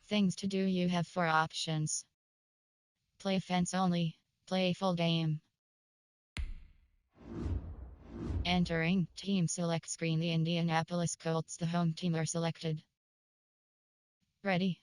Things to do: you have 4 options. Play fence only. Play full game. Entering team select screen. The Indianapolis Colts, the home team, are selected. Ready.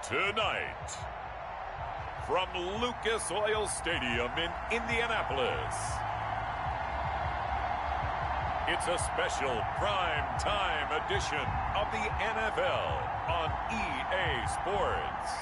Tonight, from Lucas Oil Stadium in Indianapolis, it's a special prime time edition of the NFL on EA Sports.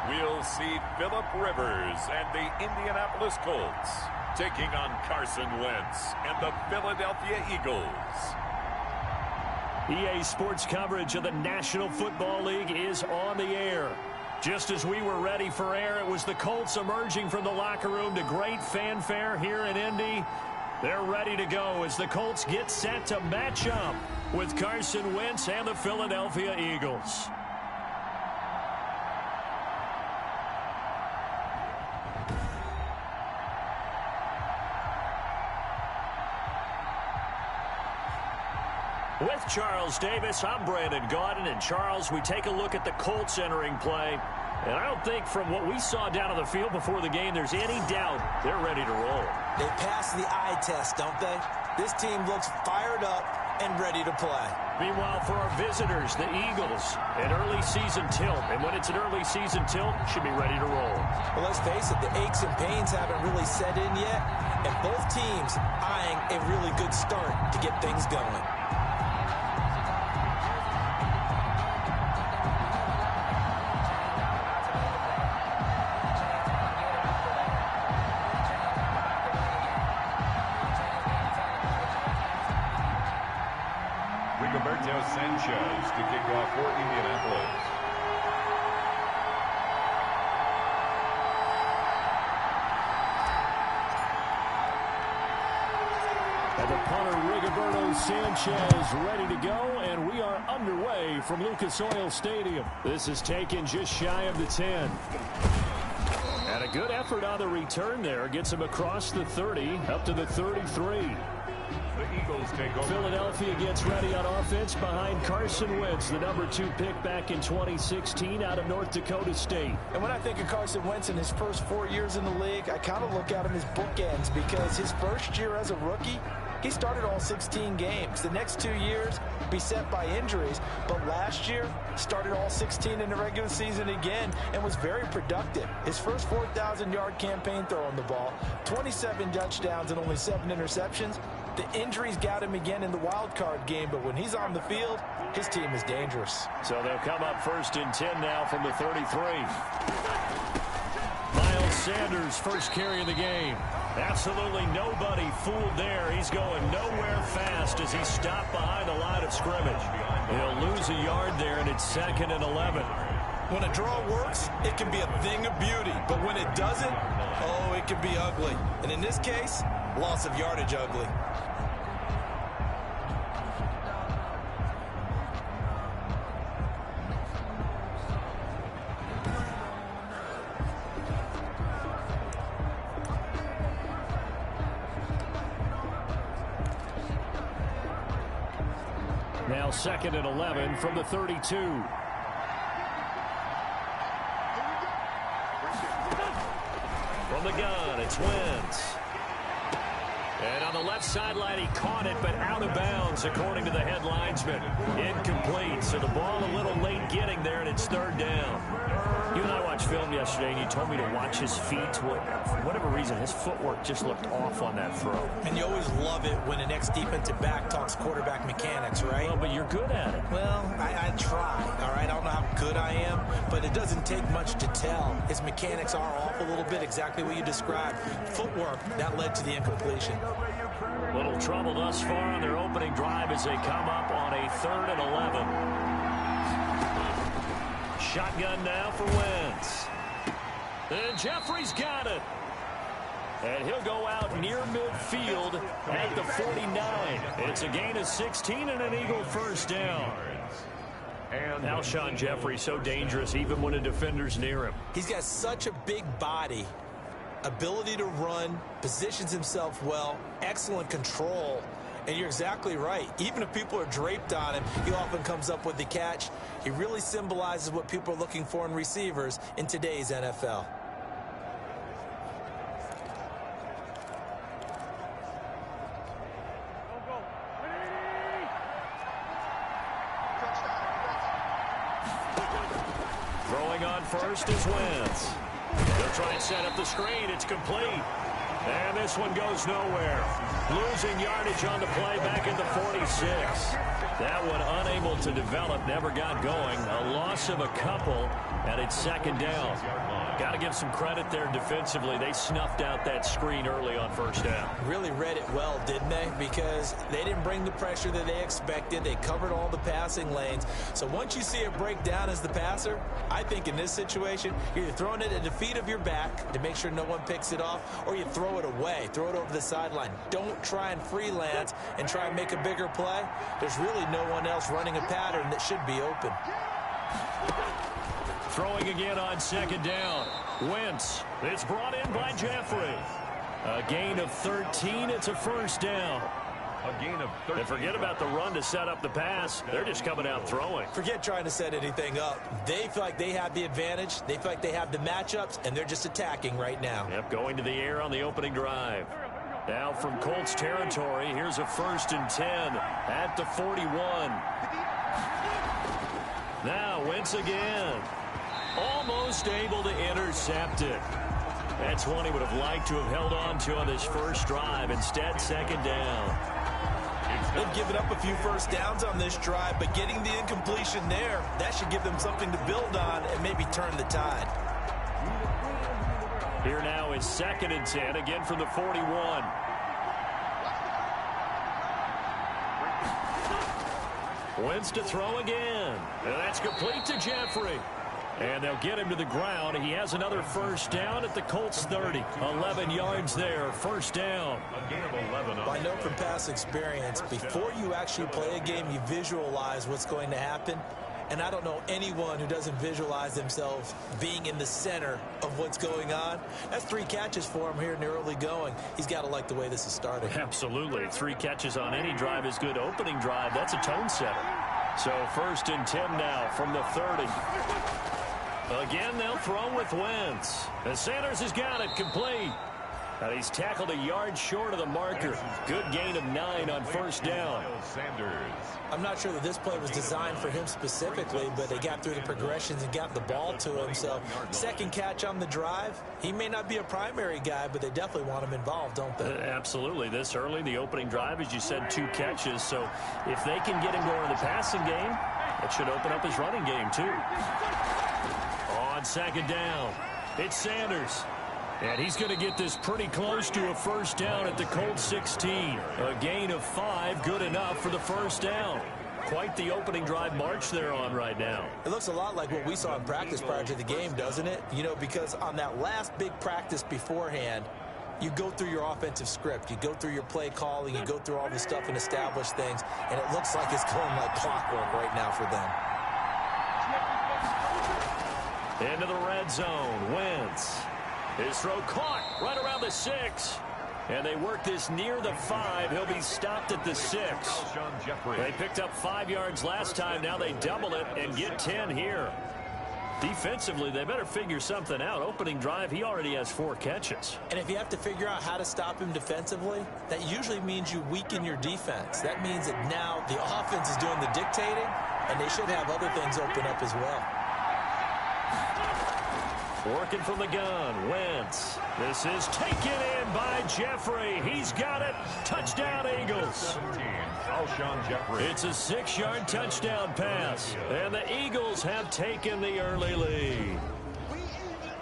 We'll see Phillip Rivers and the Indianapolis Colts taking on Carson Wentz and the Philadelphia Eagles. EA Sports coverage of the National Football League is on the air. Just as we were ready for air, it was the Colts emerging from the locker room to great fanfare here in Indy. They're ready to go as the Colts get set to match up with Carson Wentz and the Philadelphia Eagles. With Charles Davis, I'm Brandon Gaudin. And Charles, we take a look at the Colts entering play. And I don't think from what we saw down on the field before the game, there's any doubt they're ready to roll. They pass the eye test, don't they? This team looks fired up and ready to play. Meanwhile, for our visitors, the Eagles, an early season tilt. And when it's an early season tilt, should be ready to roll. Well, let's face it, the aches and pains haven't really set in yet. And both teams eyeing a really good start to get things going. Sanchez to kick off for Indianapolis. And the punter, Rigoberto Sanchez, ready to go, and we are underway from Lucas Oil Stadium. This is taken just shy of the 10. And a good effort on the return there. Gets him across the 30, up to the 33. The Eagles take over. Philadelphia gets ready on offense behind Carson Wentz, the number 2 pick back in 2016 out of North Dakota State. And when I think of Carson Wentz in his first 4 years in the league, I kind of look at him as bookends because his first year as a rookie, he started all 16 games. The next 2 years beset by injuries, but last year started all 16 in the regular season again and was very productive. His first 4,000-yard campaign throwing the ball, 27 touchdowns and only 7 interceptions. The injuries got him again in the wild card game, but when he's on the field, his team is dangerous. So they'll come up 1st and 10 now from the 33. Miles Sanders, first carry of the game. Absolutely nobody fooled there. He's going nowhere fast as he's stopped behind the line of scrimmage. He'll lose a yard there, and it's 2nd and 11. When a draw works, it can be a thing of beauty. But when it doesn't, oh, it can be ugly. And in this case, loss of yardage ugly. Now 2nd and 11 from the 32. From the gun, it's Wentz. And on the left sideline, he caught it, but out of bounds, according to the head linesman. Incomplete, so the ball a little late getting there, and it's 3rd down. You and I watched film yesterday, and you told me to watch his feet. For whatever reason, his footwork just looked off on that throw. And you always love it when the next defensive back talks quarterback mechanics, right? Well, but you're good at it. Well, I try, all right? I don't know how good I am, but it doesn't take much to tell. His mechanics are off a little bit, exactly what you described. Footwork, that led to the incompletion. Little trouble thus far on their opening drive as they come up on a 3rd and 11. Shotgun now for Wentz. And Jeffrey's got it. And he'll go out near midfield at the 49. It's a gain of 16 and an Eagle first down. And Alshon Jeffrey so dangerous even when a defender's near him. He's got such a big body, ability to run, positions himself well, excellent control. And you're exactly right. Even if people are draped on him, he often comes up with the catch. He really symbolizes what people are looking for in receivers in today's NFL. Throwing on first is Wentz. They'll try and set up the screen. It's complete. And this one goes nowhere. Losing yardage on the play back in the 46. That one unable to develop, never got going. A loss of a couple, and it's 2nd down. Got to give some credit there defensively. They snuffed out that screen early on 1st down. Really read it well, didn't they? Because they didn't bring the pressure that they expected. They covered all the passing lanes. So once you see it break down as the passer, I think in this situation, you're either throwing it at the feet of your back to make sure no one picks it off, or you throw it away, throw it over the sideline. Don't try and freelance and try and make a bigger play. There's really no one else running a pattern that should be open. Throwing again on 2nd down. Wentz. It's brought in by Jeffrey. A gain of 13. It's a 1st down. A gain of 13. And forget about the run to set up the pass. They're just coming out throwing. Forget trying to set anything up. They feel like they have the advantage. They feel like they have the matchups, and they're just attacking right now. Yep, going to the air on the opening drive. Now from Colts territory, here's a 1st and 10 at the 41. Now Wentz again. Almost able to intercept it. That's one he would have liked to have held on to on this first drive. Instead, 2nd down. They've given up a few first downs on this drive, but getting the incompletion there, that should give them something to build on and maybe turn the tide. Here now is 2nd and 10, again from the 41. Wentz to throw again. And that's complete to Jeffrey. And they'll get him to the ground. He has another 1st down at the Colts 30. 11 yards there, 1st down. I know from past experience, before you actually play a game, you visualize what's going to happen. And I don't know anyone who doesn't visualize themselves being in the center of what's going on. That's 3 catches for him here in the early going. He's got to like the way this is starting. Absolutely. 3 catches on any drive is good. Opening drive, that's a tone setter. So 1st and 10 now from the 30. Again, they'll throw with Wentz. And Sanders has got it complete. And he's tackled a yard short of the marker. Good gain of 9 on 1st down. I'm not sure that this play was designed for him specifically, but they got through the progressions and got the ball to him. So 2nd catch on the drive. He may not be a primary guy, but they definitely want him involved, don't they? Absolutely. This early, the opening drive, as you said, 2 catches. So if they can get him going in the passing game, it should open up his running game too. On 2nd down, it's Sanders. And he's going to get this pretty close to a 1st down at the Colts 16. A gain of 5, good enough for the 1st down. Quite the opening drive march they're on right now. It looks a lot like what we saw in practice prior to the game, doesn't it? You know, because on that last big practice beforehand, you go through your offensive script. You go through your play calling. You go through all the stuff and establish things. And it looks like it's going like clockwork right now for them. Into the red zone. Wentz. His throw caught right around the 6. And they work this near the 5. He'll be stopped at the 6. They picked up 5 yards last time. Now they double it and get 10 here. Defensively, they better figure something out. Opening drive, he already has 4 catches. And if you have to figure out how to stop him defensively, that usually means you weaken your defense. That means that now the offense is doing the dictating, and they should have other things open up as well. Working from the gun, Wentz. This is taken in by Jeffrey. He's got it. Touchdown, Eagles. 17, Alshon Jeffrey. It's a 6-yard touchdown pass. And the Eagles have taken the early lead.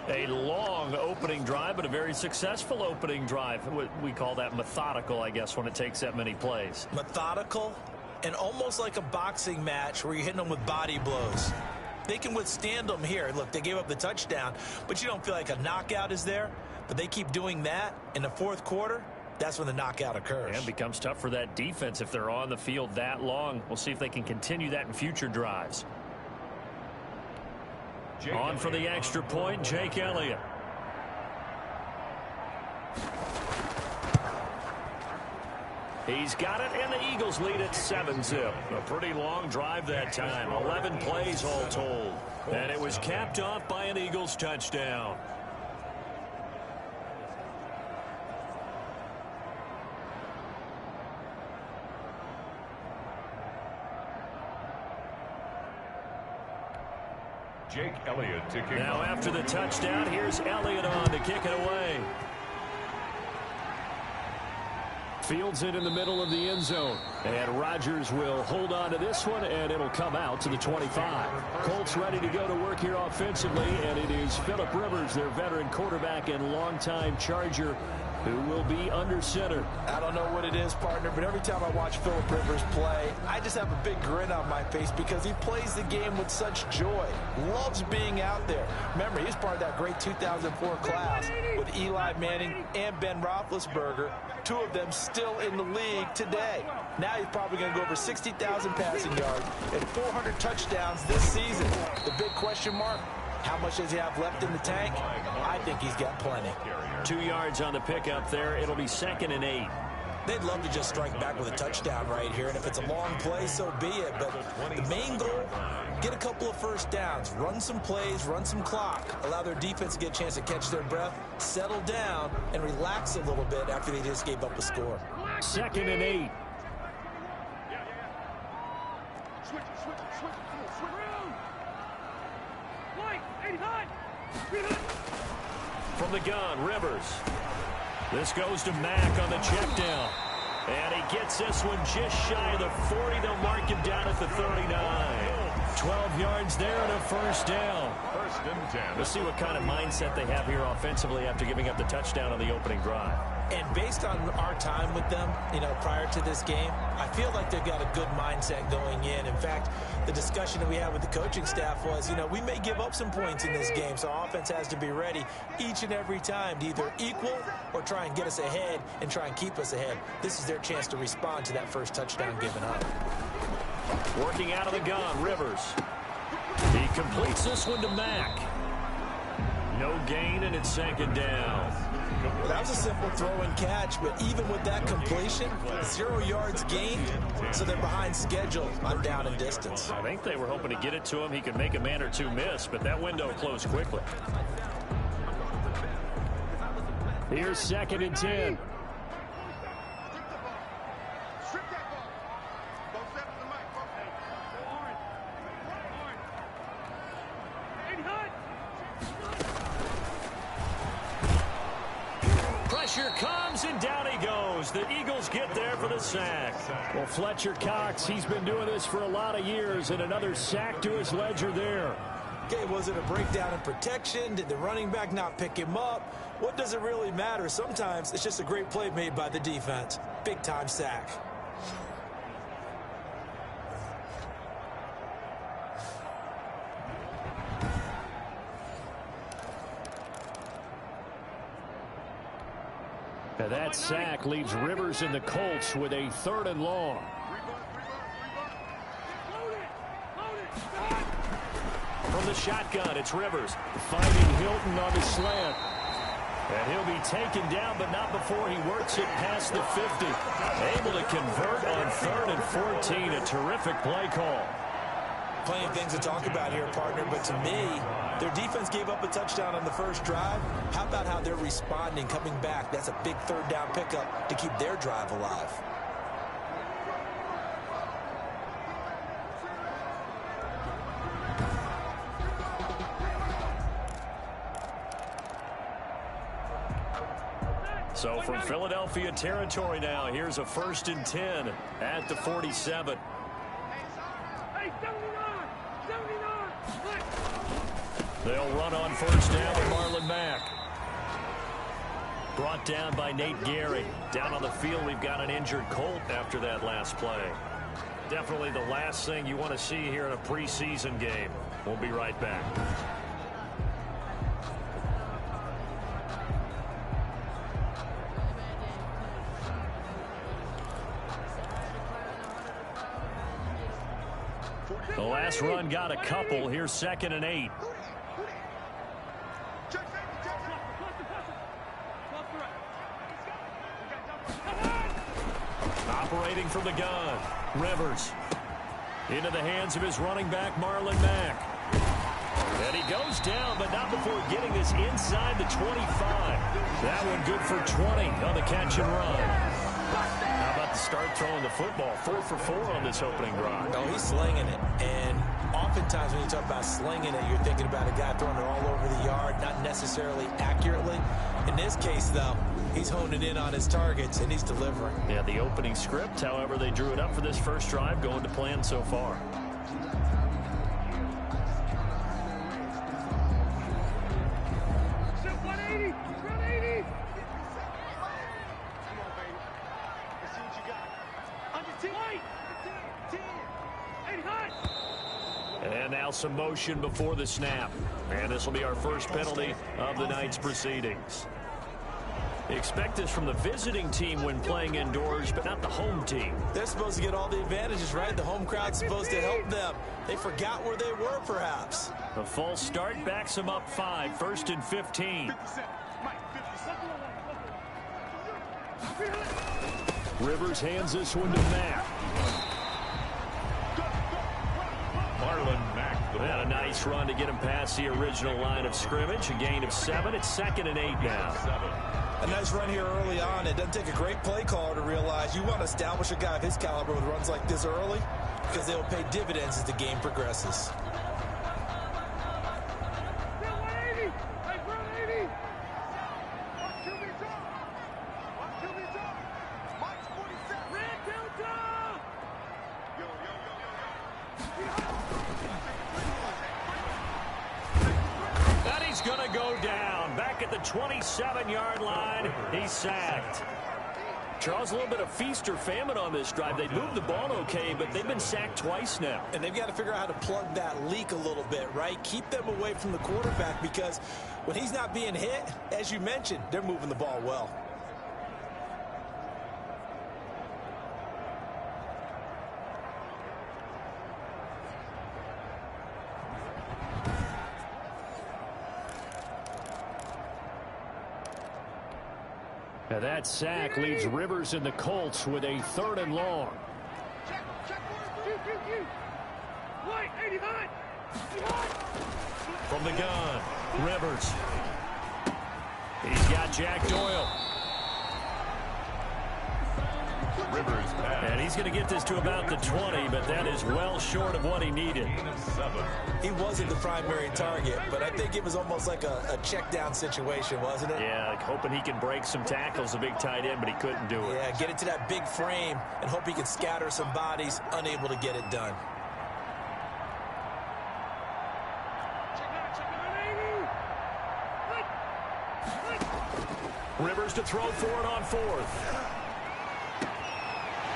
A long opening drive, but a very successful opening drive. We call that methodical, I guess, when it takes that many plays. Methodical and almost like a boxing match where you're hitting them with body blows. They can withstand them here. Look, they gave up the touchdown, but you don't feel like a knockout is there. But they keep doing that in the fourth quarter. That's when the knockout occurs. And it becomes tough for that defense if they're on the field that long. We'll see if they can continue that in future drives. On for the extra point, Jake Elliott. He's got it, and the Eagles lead at 7-zip. A pretty long drive that time, 11 plays all told. And it was capped off by an Eagles touchdown. Jake Elliott to kick Now off. after the touchdown, here's Elliott on to kick it away. Fields it in the middle of the end zone. And Rodgers will hold on to this one, and it'll come out to the 25. Colts ready to go to work here offensively, and it is Phillip Rivers, their veteran quarterback and longtime Charger, who will be under center. I don't know what it is, partner, but every time I watch Phillip Rivers play, I just have a big grin on my face because he plays the game with such joy. Loves being out there. Remember, he's part of that great 2004 class with Eli Manning and Ben Roethlisberger, two of them still in the league today. Now he's probably going to go over 60,000 passing yards and 400 touchdowns this season. The big question mark, how much does he have left in the tank? I think he's got plenty. 2 yards on the pickup there. It'll be 2nd and 8. They'd love to just strike back with a touchdown right here, and if it's a long play, so be it. But the main goal, get a couple of first downs, run some plays, run some clock, allow their defense to get a chance to catch their breath, settle down, and relax a little bit after they just gave up a score. 2nd and 8. From the gun, Rivers. This goes to Mack on the check down. And he gets this one just shy of the 40. They'll mark him down at the 39. 12 yards there and a first down. 1st and 10. Let's see what kind of mindset they have here offensively after giving up the touchdown on the opening drive. And based on our time with them, prior to this game, I feel like they've got a good mindset going in. In fact, the discussion that we had with the coaching staff was, we may give up some points in this game, so our offense has to be ready each and every time to either equal or try and get us ahead and try and keep us ahead. This is their chance to respond to that first touchdown given up. Working out of the gun, Rivers. He completes this one to Mack. No gain, and it's 2nd down. Well, that was a simple throw and catch, but even with that completion, 0 yards gained, so they're behind schedule on down and distance. I think they were hoping to get it to him. He could make a man or two miss, but that window closed quickly. Here's 2nd and 10. Pressure comes, and down he goes. The Eagles get there for the sack. Well, Fletcher Cox, he's been doing this for a lot of years, and another sack to his ledger there. Okay, was it a breakdown in protection? Did the running back not pick him up? What does it really matter? Sometimes it's just a great play made by the defense. Big-time sack. Now that sack leaves Rivers and the Colts with a 3rd and long. From the shotgun, it's Rivers finding Hilton on the slant. And he'll be taken down, but not before he works it past the 50. Able to convert on 3rd and 14. A terrific play call. Plenty of things to talk about here, partner, but to me, their defense gave up a touchdown on the first drive. How about how they're responding, coming back? That's a big 3rd down pickup to keep their drive alive. So from Philadelphia territory now, here's a 1st and 10 at the 47. They'll run on 1st down with Marlon Mack. Brought down by Nate Gehry. Down on the field, we've got an injured Colt after that last play. Definitely the last thing you want to see here in a preseason game. We'll be right back. The last run got a couple. Here's 2nd and 8. Operating from the gun, Rivers. Into the hands of his running back, Marlon Mack. And he goes down, but not before getting this inside the 25. That one good for 20 on the catch and run. How about the start throwing the football? 4 for 4 on this opening drive. Oh, he's slinging it. And oftentimes when you talk about slinging it, you're thinking about a guy throwing it all over the yard, not necessarily accurately. In this case, though, he's honing in on his targets, and he's delivering. Yeah, the opening script, however, they drew it up for this first drive, going to plan so far. And now some motion before the snap. And this will be our first penalty of the night's proceedings. Expect this from the visiting team when playing indoors, but not the home team. They're supposed to get all the advantages, right? The home crowd's supposed to help them. They forgot where they were, perhaps. A false start backs them up 5, 1st and 15. Rivers hands this one to Mack. Marlon Mack. And a nice run to get him past the original line of scrimmage. A gain of 7. It's 2nd and 8 now. A nice run here early on. It doesn't take a great play caller to realize you want to establish a guy of his caliber with runs like this early, because they will pay dividends as the game progresses. Going to go down back at the 27-yard line. He's sacked. Charles, a little bit of feast or famine on this drive. They moved the ball okay, but they've been sacked twice now. And they've got to figure out how to plug that leak a little bit, right? Keep them away from the quarterback, because when he's not being hit, as you mentioned, they're moving the ball well. Now that sack leaves Rivers and the Colts with a 3rd and long. From the gun, Rivers. He's got Jack Doyle. Rivers pass. And he's going to get this to about the 20, but that is well short of what he needed. He wasn't the primary target, but I think it was almost like a check down situation, wasn't it? Yeah, like hoping he can break some tackles, a big tight end, but he couldn't do it. Yeah, get it to that big frame and hope he can scatter some bodies, unable to get it done. Rivers to throw for it on 4th.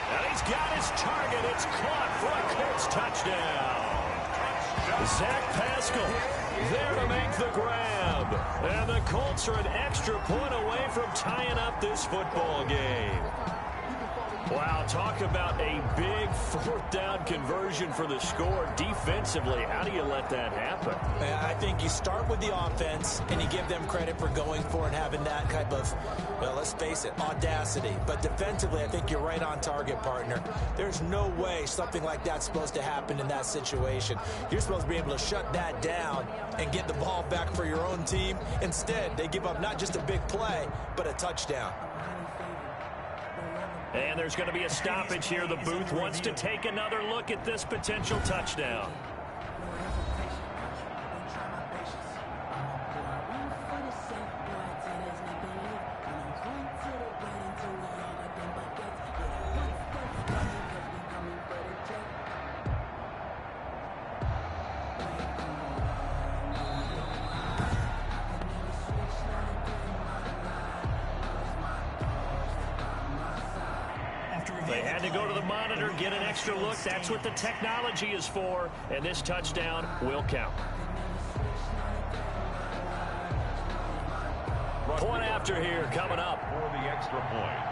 And he's got his target. It's caught for a Colts touchdown. Zach Pascal there to make the grab. And the Colts are an extra point away from tying up this football game. Wow, talk about a big 4th down conversion for the score. Defensively, how do you let that happen? I think you start with the offense, and you give them credit for going for and having that type of, well, let's face it, audacity. But defensively, I think you're right on target, partner. There's no way something like that's supposed to happen in that situation. You're supposed to be able to shut that down and get the ball back for your own team. Instead, they give up not just a big play, but a touchdown. And there's going to be a stoppage here. The booth wants to take another look at this potential touchdown. had to go to the monitor, get an extra look. That's what the technology is for, and this touchdown will count. Point after here coming up. For the extra point.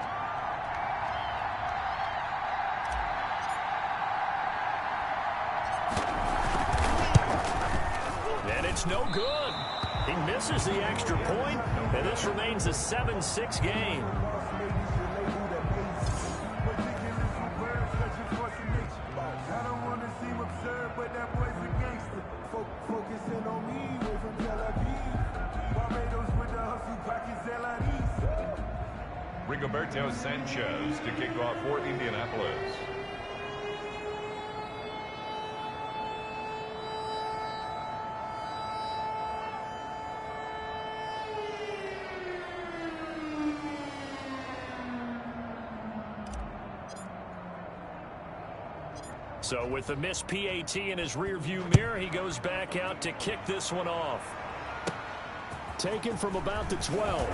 And it's no good. He misses the extra point, and this remains a 7-6 game. Rigoberto Sanchez to kick off for Indianapolis. So with the missed PAT in his rearview mirror, he goes back out to kick this one off. Taken from about the 12.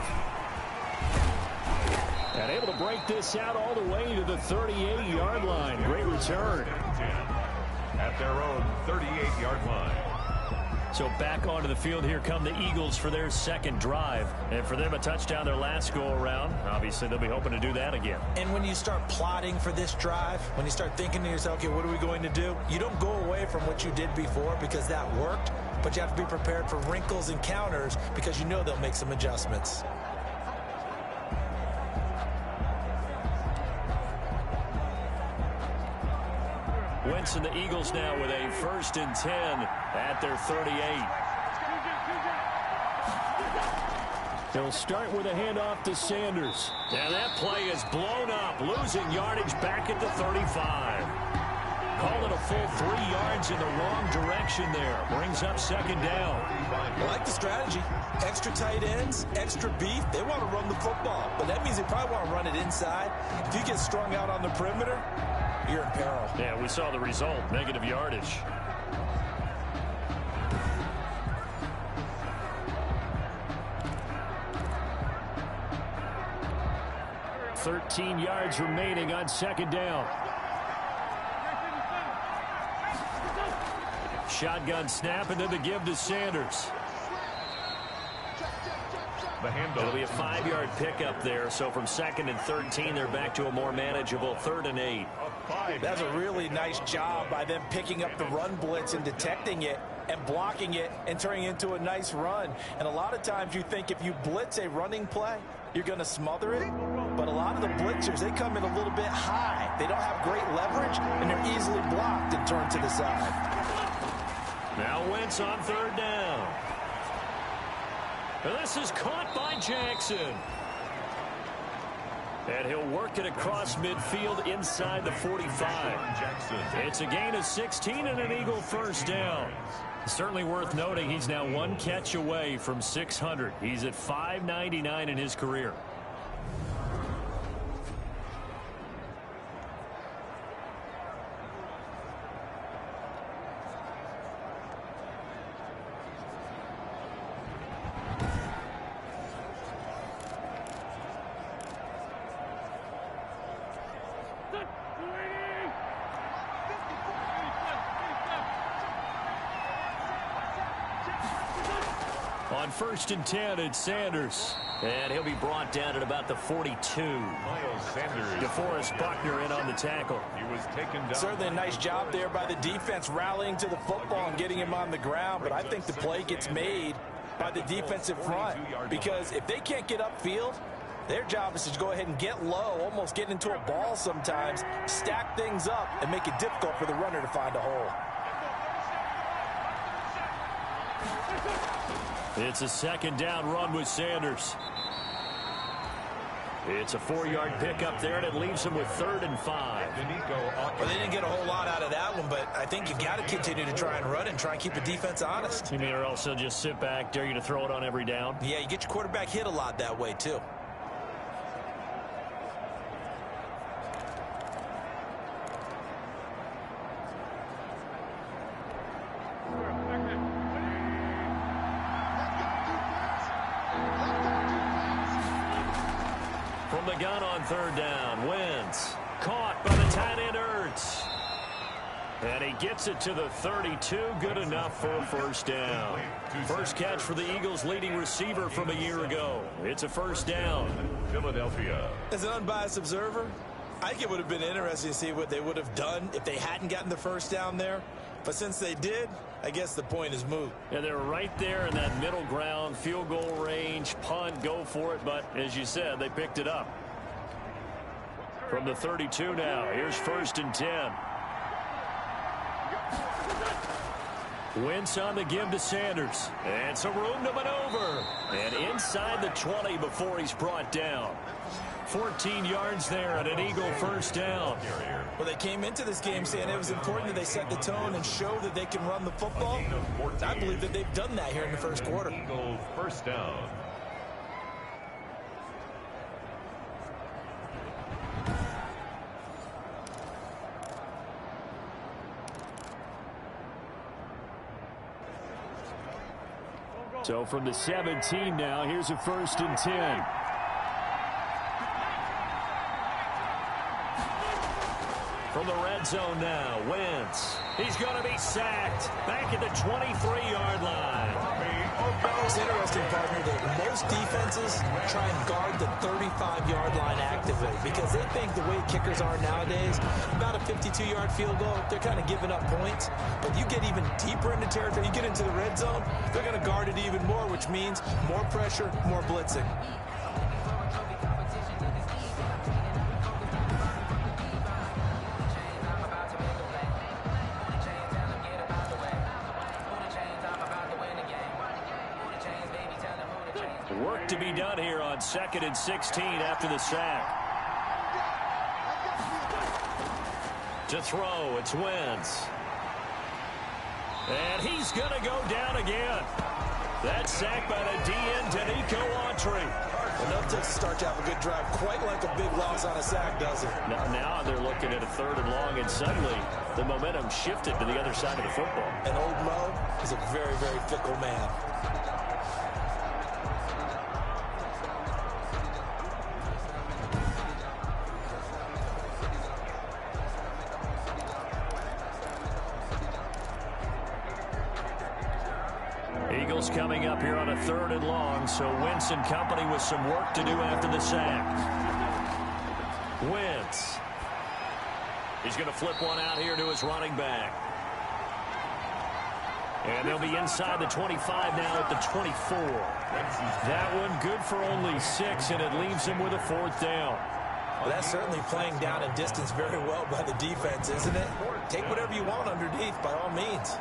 And able to break this out all the way to the 38-yard line. Great return. At their own 38-yard line. So back onto the field, here come the Eagles for their second drive. And for them, a touchdown their last go-around. Obviously, they'll be hoping to do that again. And when you start plotting for this drive, when you start thinking to yourself, okay, what are we going to do? You don't go away from what you did before because that worked, but you have to be prepared for wrinkles and counters because you know they'll make some adjustments. Wentz and the Eagles now with a 1st and 10 at their 38. They'll start with a handoff to Sanders. And that play is blown up, losing yardage back at the 35. Call it a full 3 yards in the wrong direction there. Brings up 2nd down. I like the strategy. Extra tight ends, extra beef. They want to run the football, but that means they probably want to run it inside. If you get strung out on the perimeter, you're in peril. Yeah, we saw the result, negative yardage. $13 yards remaining on 2nd down. Shotgun snap and then the give to Sanders. The handoff. It'll be a 5-yard pickup there. So from 2nd and 13, they're back to a more manageable 3rd and 8. That's a really nice job by them picking up the run blitz and detecting it and blocking it and turning it into a nice run. And a lot of times you think if you blitz a running play, you're going to smother it. But a lot of the blitzers, they come in a little bit high. They don't have great leverage, and they're easily blocked and turned to the side. Now Wentz on 3rd down. And this is caught by Jackson. And he'll work it across midfield inside the 45. It's a gain of 16 and an Eagle 1st down. Certainly worth noting he's now 1 catch away from 600. He's at 599 in his career. On 1st and 10, it's Sanders. And he'll be brought down at about the 42. Miles Sanders. DeForest Buckner in on the tackle. He was taken down. Certainly a nice job there by the defense rallying to the football and getting him on the ground. But I think the play gets made by the defensive front. Because if they can't get upfield, their job is to go ahead and get low, almost get into a ball sometimes, stack things up, and make it difficult for the runner to find a hole. It's a 2nd down run with Sanders. It's a 4-yard pickup there, and it leaves him with 3rd and 5. Well, they didn't get a whole lot out of that one, but I think you got to continue to try and run and try and keep the defense honest. You mean, or else they'll just sit back, dare you to throw it on every down? Yeah, you get your quarterback hit a lot that way, too. From the gun on 3rd down, Wentz. caught by the tight end Ertz. And he gets it to the 32. Good enough for a first down. First catch for the Eagles' leading receiver from a year ago. It's a first down. Philadelphia. As an unbiased observer, I think it would have been interesting to see what they would have done if they hadn't gotten the first down there. But since they did, I guess the point is moot. Yeah, they're right there in that middle ground, field goal range, punt, go for it. But as you said, they picked it up. From the 32 now, here's 1st and 10. Wentz on the give to Sanders. And some room to maneuver. And inside the 20 before he's brought down. 14 yards there and an Eagle first down. Well, they came into this game saying it was important that they set the tone and show that they can run the football. I believe that they've done that here in the first quarter. Eagle first down. So from the 17 now, here's a 1st and 10. From the red zone now, Wentz. He's going to be sacked. Back at the 23-yard line. It's interesting, partner, that most defenses try and guard the 35-yard line actively because they think the way kickers are nowadays, about a 52-yard field goal, they're kind of giving up points. But you get even deeper into territory, you get into the red zone, they're going to guard it even more, which means more pressure, more blitzing. Work to be done here on 2nd and 16 after the sack. To throw, it's Wentz. And he's going to go down again. That sack by the DN, Danico Autry. Enough to start to have a good drive, quite like a big loss on a sack, does it? Now they're looking at a 3rd and long, and suddenly the momentum shifted to the other side of the football. And old Mo is a very, very fickle man. Eagles coming up here on a 3rd and long, so Wentz and company with some work to do after the sack. Wentz. He's going to flip one out here to his running back. And they'll be inside the 25 now at the 24. That one good for only 6, and it leaves him with a 4th down. Well, that's certainly playing down in distance very well by the defense, isn't it? Take whatever you want underneath, by all means.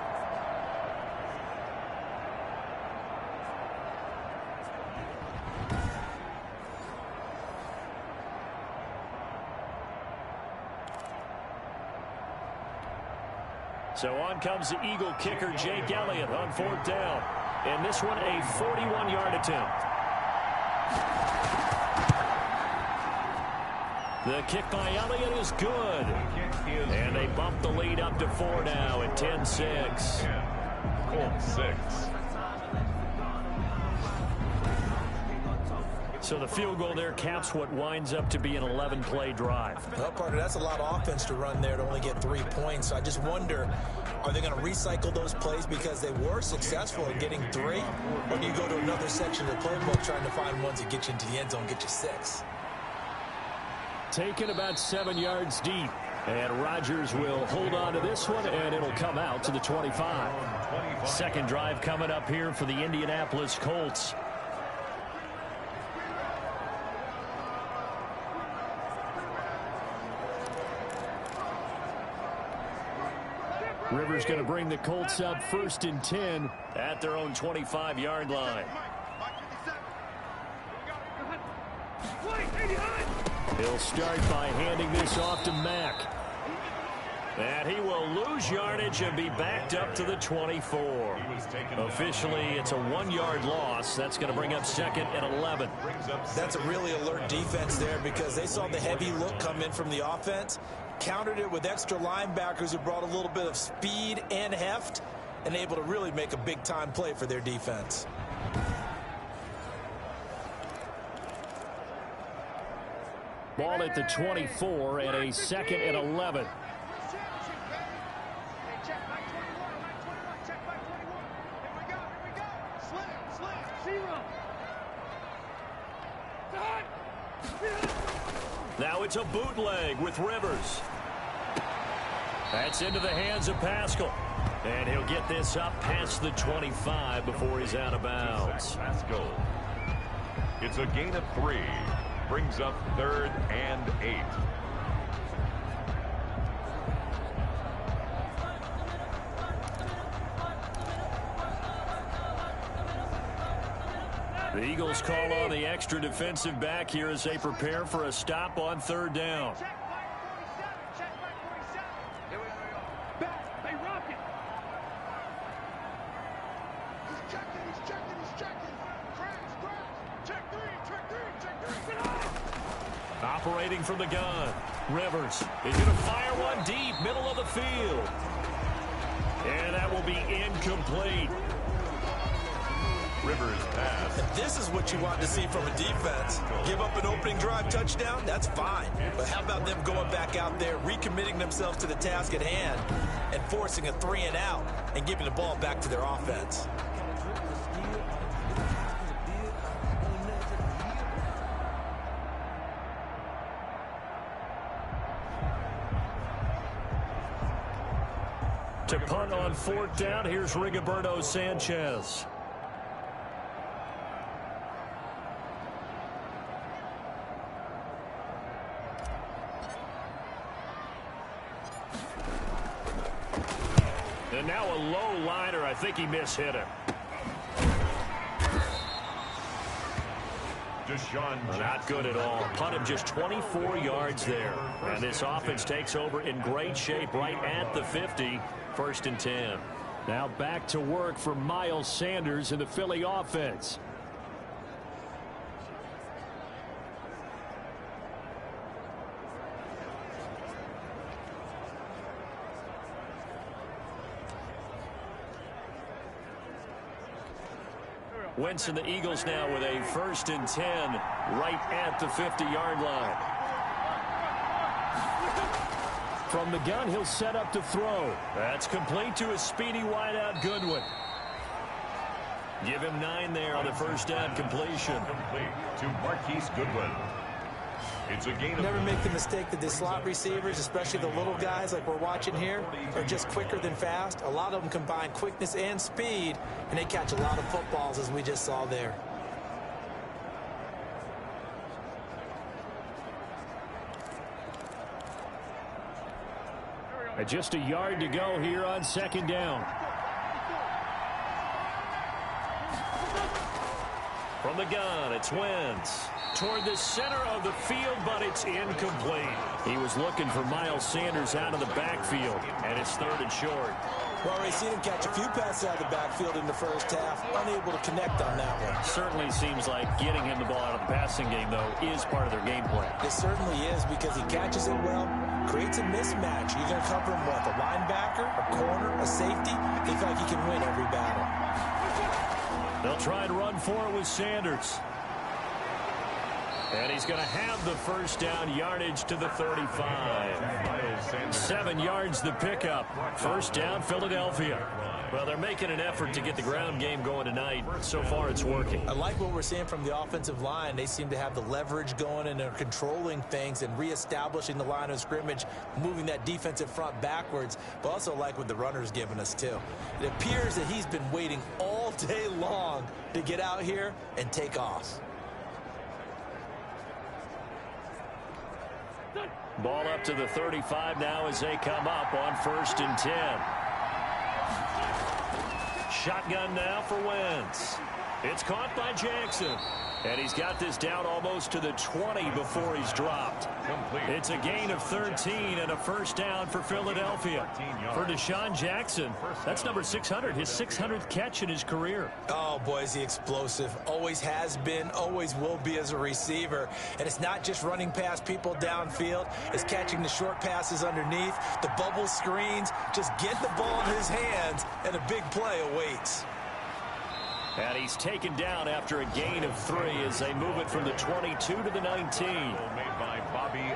So on comes the Eagle kicker, Jake Elliott, on 4th down. And this one, a 41-yard attempt. The kick by Elliott is good. And they bump the lead up to 4 now at 10-6. Colts 6. So the field goal there caps what winds up to be an 11-play drive. Well, partner, that's a lot of offense to run there to only get 3 points. So I just wonder, are they going to recycle those plays because they were successful in getting 3? Or do you go to another section of the playbook trying to find ones that get you into the end zone, get you 6? Taken about 7 yards deep. And Rodgers will hold on to this one, and it'll come out to the 25. Second drive coming up here for the Indianapolis Colts. Rivers going to bring the Colts up 1st and 10 at their own 25-yard line. He'll start by handing this off to Mack. And he will lose yardage and be backed up to the 24. Officially, it's a 1-yard loss. That's going to bring up 2nd and 11. That's a really alert defense there because they saw the heavy look come in from the offense, countered it with extra linebackers who brought a little bit of speed and heft, and able to really make a big-time play for their defense. Ball at the 24 and a 2nd and 11. Now it's a bootleg with Rivers. That's into the hands of Pascal. And he'll get this up past the 25 before he's out of bounds. Pascal. It's a gain of 3. Brings up 3rd and 8. The Eagles call on the extra defensive back here as they prepare for a stop on 3rd down. Operating from the gun, Rivers is going to fire one deep, middle of the field. And that will be incomplete. Rivers pass. And this is what you want to see from a defense. Give up an opening drive touchdown, that's fine. But how about them going back out there, recommitting themselves to the task at hand, and forcing a 3 and out, and giving the ball back to their offense. To punt on 4th down, here's Rigoberto Sanchez. And now a low liner. I think he mishit him. Not good at all. Punt of just 24 yards there. And this offense takes over in great shape right at the 50. 1st and 10. Now back to work for Miles Sanders in the Philly offense. Wentz and the Eagles now with a 1st and 10 right at the 50-yard line. From the gun, he'll set up to throw. That's complete to a speedy wideout Goodwin. Give him 9 there on the 1st down completion. Complete to Marquise Goodwin. It's a gain of... Never make the mistake that the slot receivers, especially the little guys like we're watching here, are just quicker than fast. A lot of them combine quickness and speed, and they catch a lot of footballs, as we just saw there. Just a yard to go here on 2nd down. From the gun, it's Wentz. Toward the center of the field, but it's incomplete. He was looking for Miles Sanders out of the backfield, and it's 3rd and short. Well, we've seen him catch a few passes out of the backfield in the 1st half, unable to connect on that one. Certainly seems like getting him the ball out of the passing game, though, is part of their game plan. It certainly is, because he catches it well, creates a mismatch. You're going to cover him with a linebacker, a corner, a safety. They feel like he can win every battle. They'll try and run for it with Sanders. And he's going to have the 1st down, yardage to the 35. 7 yards the pickup. 1st down, Philadelphia. Well, they're making an effort to get the ground game going tonight. So far, it's working. I like what we're seeing from the offensive line. They seem to have the leverage going, and they're controlling things and reestablishing the line of scrimmage, moving that defensive front backwards, but also like what the runner's giving us, too. It appears that he's been waiting all day long to get out here and take off. Ball up to the 35 now as they come up on 1st and 10. Shotgun now for Wentz. It's caught by Jackson. And he's got this down almost to the 20 before he's dropped. Complete. It's a gain of 13 and a 1st down for Philadelphia. For Deshaun Jackson, that's number 600, his 600th catch in his career. Oh, boy, is he explosive. Always has been, always will be as a receiver. And it's not just running past people downfield. It's catching the short passes underneath, the bubble screens. Just get the ball in his hands, and a big play awaits. And he's taken down after a gain of 3 as they move it from the 22 to the 19.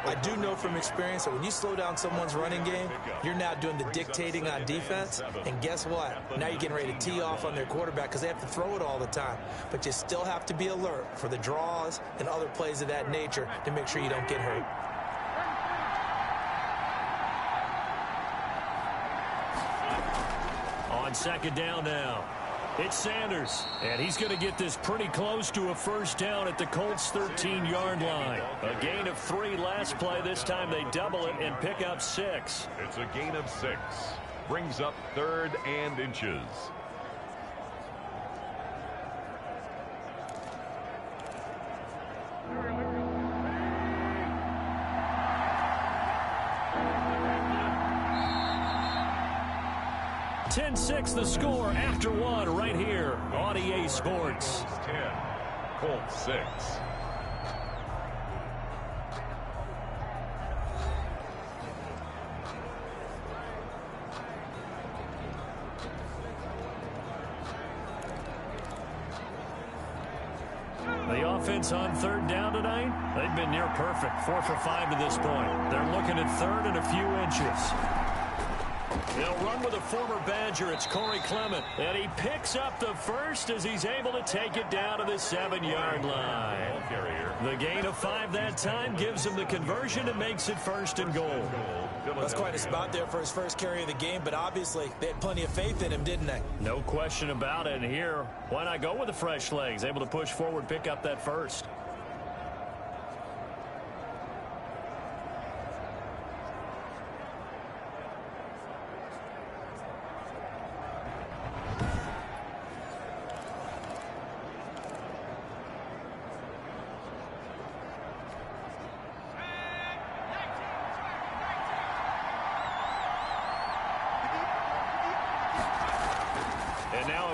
I do know from experience that when you slow down someone's running game, you're now doing the dictating on defense. And guess what? Now you're getting ready to tee off on their quarterback because they have to throw it all the time. But you still have to be alert for the draws and other plays of that nature to make sure you don't get hurt. On second down now, it's Sanders, and he's going to get this pretty close to a first down at the Colts' 13-yard line. A gain of 3 last play. This time they double it and pick up 6. It's a gain of 6. Brings up 3rd and inches. (10-6) the score after 1 right here on EA Sports. 10, Colts 6. The offense on 3rd down tonight, they've been near perfect. 4 for 5 to this point. They're looking at 3rd and a few inches. They'll run with a former Badger. It's Corey Clement. And he picks up the first as he's able to take it down to the 7-yard line. The gain of 5 that time gives him the conversion and makes it 1st and goal. That's quite a spot there for his first carry of the game, but obviously they had plenty of faith in him, didn't they? No question about it. And here, why not go with the fresh legs? Able to push forward, pick up that first.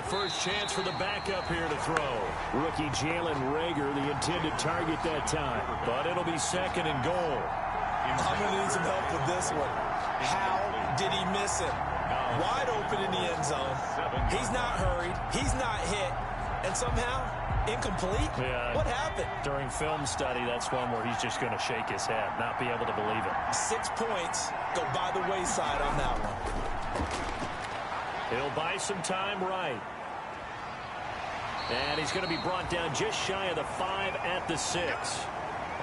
First chance for the backup here to throw. Rookie Jalen Reagor, the intended target that time. But it'll be 2nd and goal. I'm going to need some help with this one. How did he miss him? Wide open in the end zone. He's not hurried. He's not hit. And somehow, incomplete? Yeah. What happened? During film study, that's one where he's just going to shake his head, not be able to believe it. 6 points go by the wayside on that one. He'll buy some time right. And he's going to be brought down just shy of the 5 at the 6.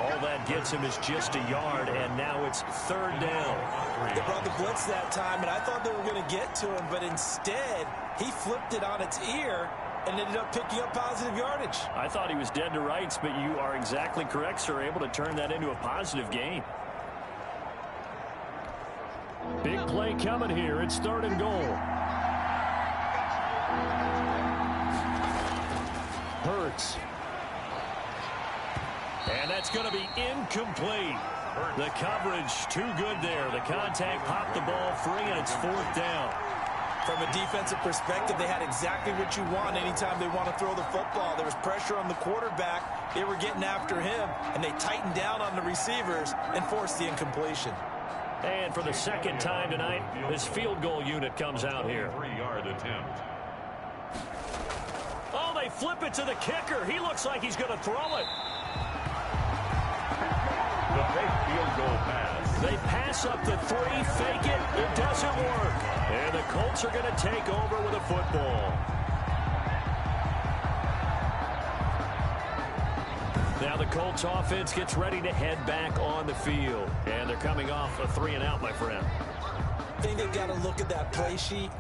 All that gets him is just a yard, and now it's 3rd down. They brought the blitz that time, and I thought they were going to get to him, but instead, he flipped it on its ear and ended up picking up positive yardage. I thought he was dead to rights, but you are exactly correct, sir. Able to turn that into a positive gain. Big play coming here. It's 3rd and goal. Hurts. And that's going to be incomplete. The coverage too good there. The contact popped the ball free, and it's 4th down. From a defensive perspective, they had exactly what you want anytime they want to throw the football. There was pressure on the quarterback. They were getting after him, and they tightened down on the receivers and forced the incompletion. And for the 2nd time tonight, this field goal unit comes out here. 3-yard attempt. Oh, they flip it to the kicker. He looks like he's going to throw it. The fake field goal pass. They pass up the 3, fake it. It doesn't work. And the Colts are going to take over with a football. Now the Colts offense gets ready to head back on the field. And they're coming off a 3 and out, my friend. I think they've got to look at that play sheet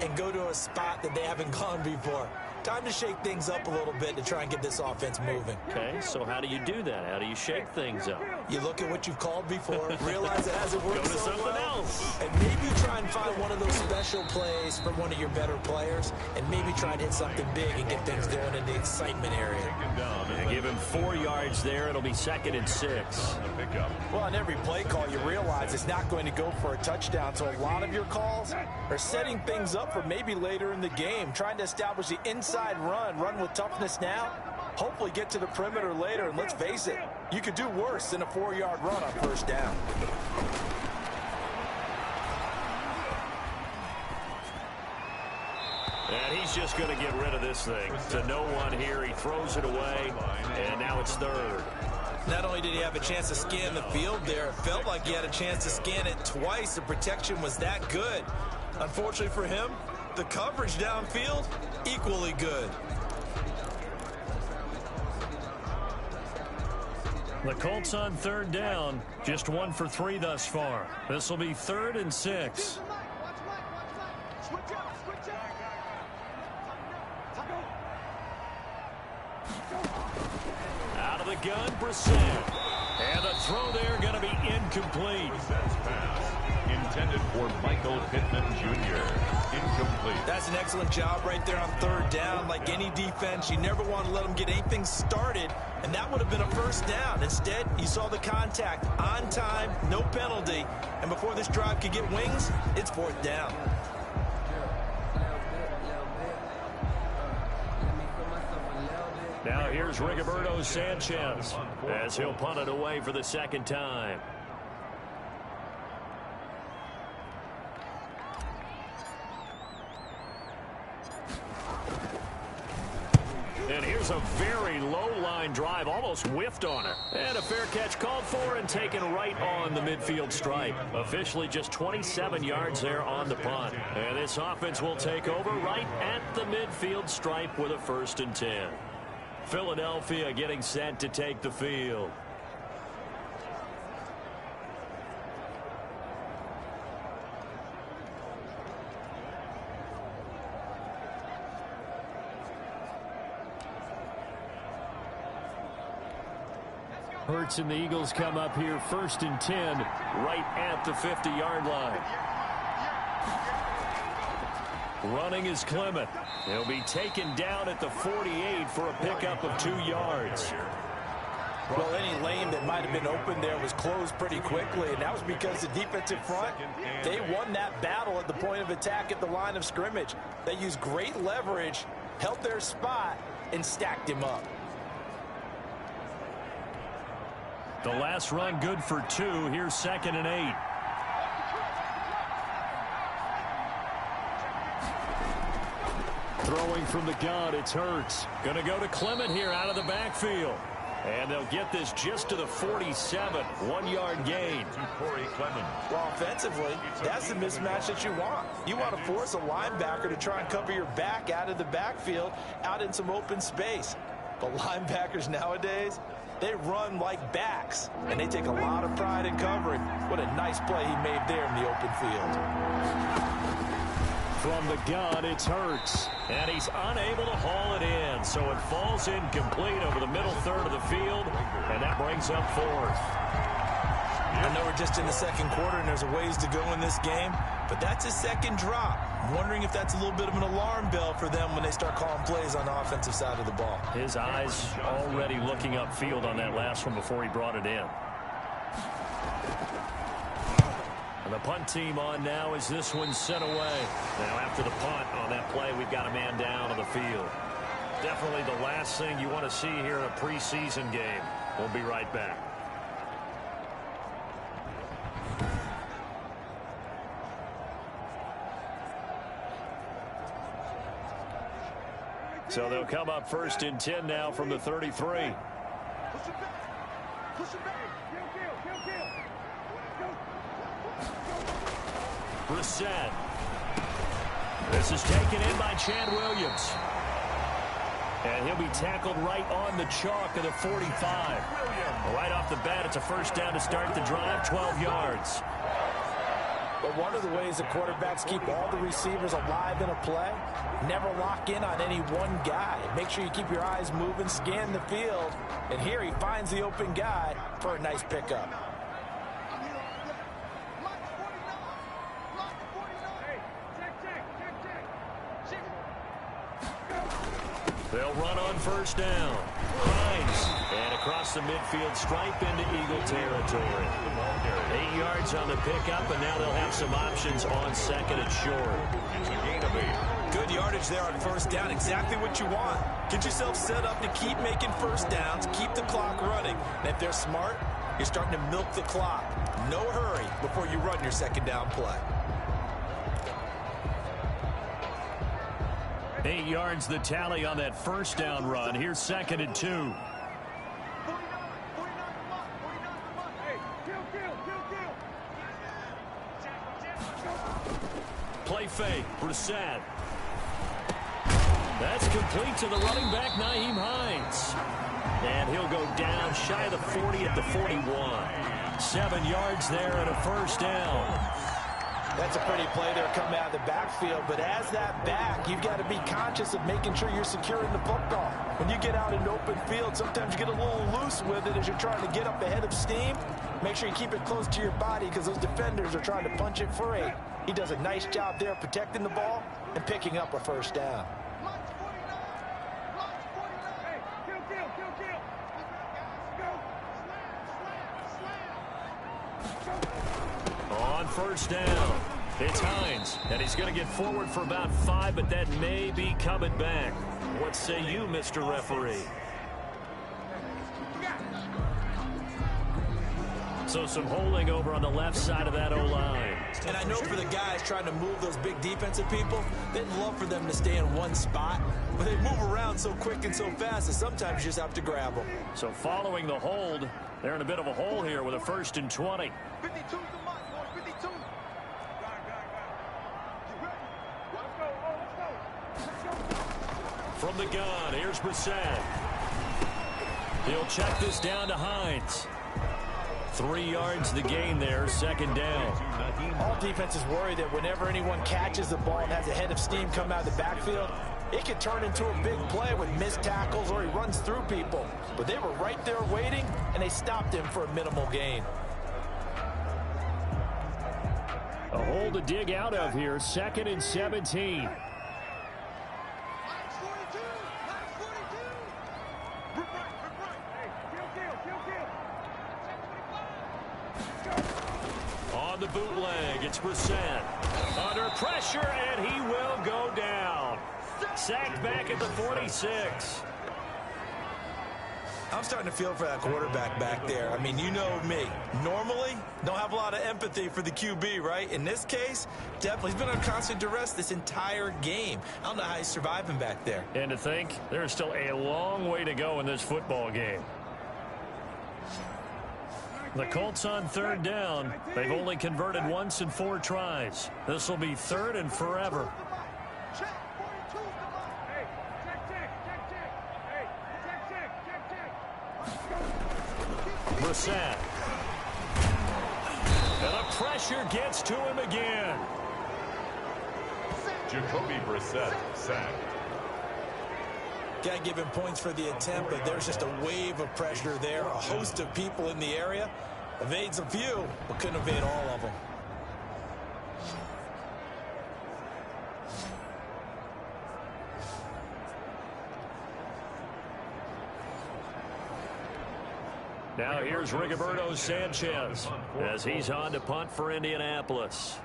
and go to a spot that they haven't gone before. Time to shake things up a little bit to try and get this offense moving. Okay, so how do you do that? How do you shake things up? You look at what you've called before, realize it hasn't worked Go to so something well, else. and maybe try and find one of those special plays from one of your better players, and maybe try and hit something big and get things going in the excitement area. And give him 4 yards there. It'll be 2nd and 6. Well, on every play call, you realize it's not going to go for a touchdown, so a lot of your calls are setting things up for maybe later in the game, trying to establish the inside run with toughness now, hopefully get to the perimeter later, and let's face it, you could do worse than a 4-yard run on 1st down. And And he's just going to get rid of this thing. To no one here. He throws it away, and now it's third. Not only did he have a chance to scan the field there, it felt like he had a chance to scan it twice. The protection was that good. Unfortunately for him, the coverage downfield, equally good. The Colts on third down, just 1 for 3 thus far. This will be 3rd and 6. Out of the gun, Brissett. And the throw there going to be incomplete. Intended for Michael Pittman Jr. Incomplete. That's an excellent job right there on third down. Like any defense, you never want to let them get anything started, and that would have been a first down. Instead, you saw the contact on time, no penalty, and before this drive could get wings, it's 4th down. Now here's Rigoberto Sanchez as he'll punt it away for the 2nd time. And here's a very low-line drive, almost whiffed on it. And a fair catch called for and taken right on the midfield stripe. Officially just 27 yards there on the punt. And this offense will take over right at the midfield stripe with a 1st and 10. Philadelphia getting set to take the field. Hurts and the Eagles come up here 1st and 10 right at the 50-yard line. Running is Clement. He'll be taken down at the 48 for a pickup of 2 yards. Well, any lane that might have been open there was closed pretty quickly, and that was because the defensive front, they won that battle at the point of attack at the line of scrimmage. They used great leverage, held their spot, and stacked him up. The last run good for 2. Here's 2nd and 8. Throwing from the gun, it's Hurts. Going to go to Clement here out of the backfield. And they'll get this just to the 47. 1-yard gain. Well, offensively, that's the mismatch that you want. You want to force a linebacker to try and cover your back out of the backfield, out in some open space. But linebackers nowadays, they run like backs, and they take a lot of pride in covering. What a nice play he made there in the open field. From the gun, it's Hurts. And he's unable to haul it in, so it falls incomplete over the middle third of the field, and that brings up 4th. I know we're just in the 2nd quarter, and there's a ways to go in this game, but that's his 2nd drop. I'm wondering if that's a little bit of an alarm bell for them when they start calling plays on the offensive side of the ball. His eyes already looking upfield on that last one before he brought it in. And the punt team on now as this one's sent away. Now after the punt on that play, we've got a man down on the field. Definitely the last thing you want to see here in a preseason game. We'll be right back. So they'll come up 1st and 10 now from the 33. Brissett. This is taken in by Chad Williams. And he'll be tackled right on the chalk of the 45. Right off the bat, it's a 1st down to start the drive, 12 yards. But one of the ways the quarterbacks keep all the receivers alive in a play, never lock in on any one guy. Make sure you keep your eyes moving, scan the field. And here he finds the open guy for a nice pickup. They'll run on 1st down. Hines. And across the midfield stripe into Eagle territory. 8 yards on the pickup, and now they'll have some options on 2nd and short. It's a gain of 8. Good yardage there on 1st down. Exactly what you want. Get yourself set up to keep making 1st downs, keep the clock running. And if they're smart, you're starting to milk the clock. No hurry before you run your 2nd down play. 8 yards the tally on that first down run. Here's 2nd and 2. Play fake. Brissett. That's complete to the running back, Nyheim Hines. And he'll go down shy of the 40 at the 41. 7 yards there and a first down. That's a pretty play there coming out of the backfield. But as that back, you've got to be conscious of making sure you're securing the football. When you get out in open field, sometimes you get a little loose with it as you're trying to get up ahead of steam. Make sure you keep it close to your body because those defenders are trying to punch it free. He does a nice job there protecting the ball and picking up a first down. On first down, it's Hines, and he's going to get forward for about 5, but that may be coming back. What say you, Mr. Referee? So some holding over on the left side of that O-line. And I know for the guys trying to move those big defensive people, they'd love for them to stay in one spot, but they move around so quick and so fast that sometimes you just have to grab them. So following the hold, they're in a bit of a hole here with a 1st and 20. 52's the mark, boys. 52. From the gun, here's Brissett. He'll check this down to Hines. 3 yards the gain there, 2nd down. All defenses worry that whenever anyone catches the ball and has a head of steam come out of the backfield, it could turn into a big play with missed tackles or he runs through people. But they were right there waiting, and they stopped him for a minimal gain. A hole to dig out of here, 2nd and 17. On the bootleg, it's Brissett. Under pressure, and he will go down. Sacked back at the 46. I'm starting to feel for that quarterback back there. I mean, you know me. Normally, don't have a lot of empathy for the QB, right? In this case, definitely. He's been under constant duress this entire game. I don't know how he's surviving back there. And to think, there's still a long way to go in this football game. The Colts on 3rd down. They've only converted once in 4 tries. This will be 3rd and forever. Brissett. And the pressure gets to him again. Jacoby Brissett sacked. Got to give him points for the attempt, but there's just a wave of pressure there. A host of people in the area. Evades a few, but couldn't evade all of them. Now here's Rigoberto Sanchez as he's on to punt for Indianapolis.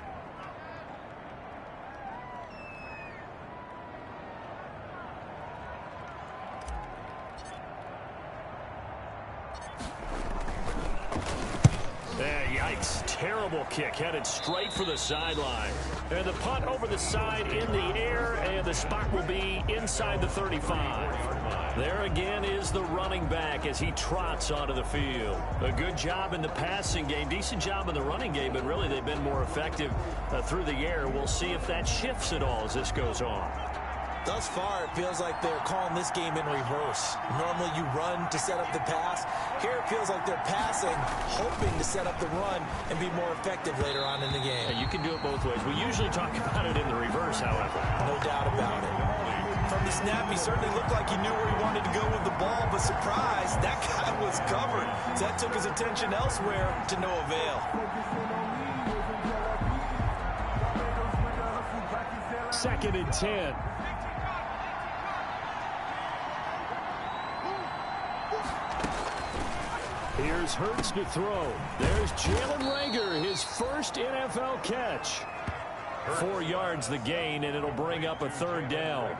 Yikes. Terrible kick headed straight for the sideline. And the punt over the side in the air, and the spot will be inside the 35. There again is the running back as he trots onto the field. A good job in the passing game, decent job in the running game, but really they've been more effective through the air. We'll see if that shifts at all as this goes on. Thus far, it feels like they're calling this game in reverse. Normally you run to set up the pass. Here it feels like they're passing, hoping to set up the run and be more effective later on in the game. Yeah, you can do it both ways. We usually talk about it in the reverse, however. No doubt about it. From the snap, he certainly looked like he knew where he wanted to go with the ball, but surprise, that guy was covered. So that took his attention elsewhere to no avail. 2nd and 10. Here's Hurts to throw. There's Jalen Reagor, his first NFL catch. 4 yards the gain, and it'll bring up a 3rd down.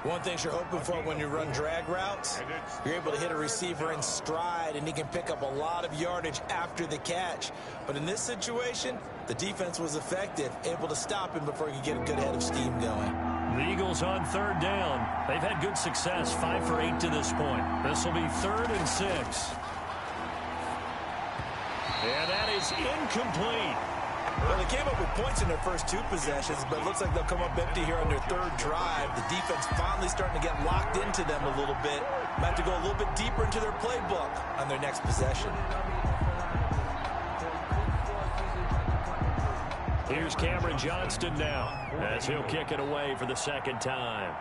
One thing you're hoping for when you run drag routes, you're able to hit a receiver in stride, and he can pick up a lot of yardage after the catch. But in this situation, the defense was effective, able to stop him before he could get a good head of steam going. The Eagles on third down. They've had good success, 5 for 8 to this point. This will be 3rd and 6. And that is incomplete. Well, they came up with points in their first 2 possessions, but it looks like they'll come up empty here on their 3rd drive. The defense finally starting to get locked into them a little bit. Might have to go a little bit deeper into their playbook on their next possession. Here's Cameron Johnston now as he'll kick it away for the 2nd time.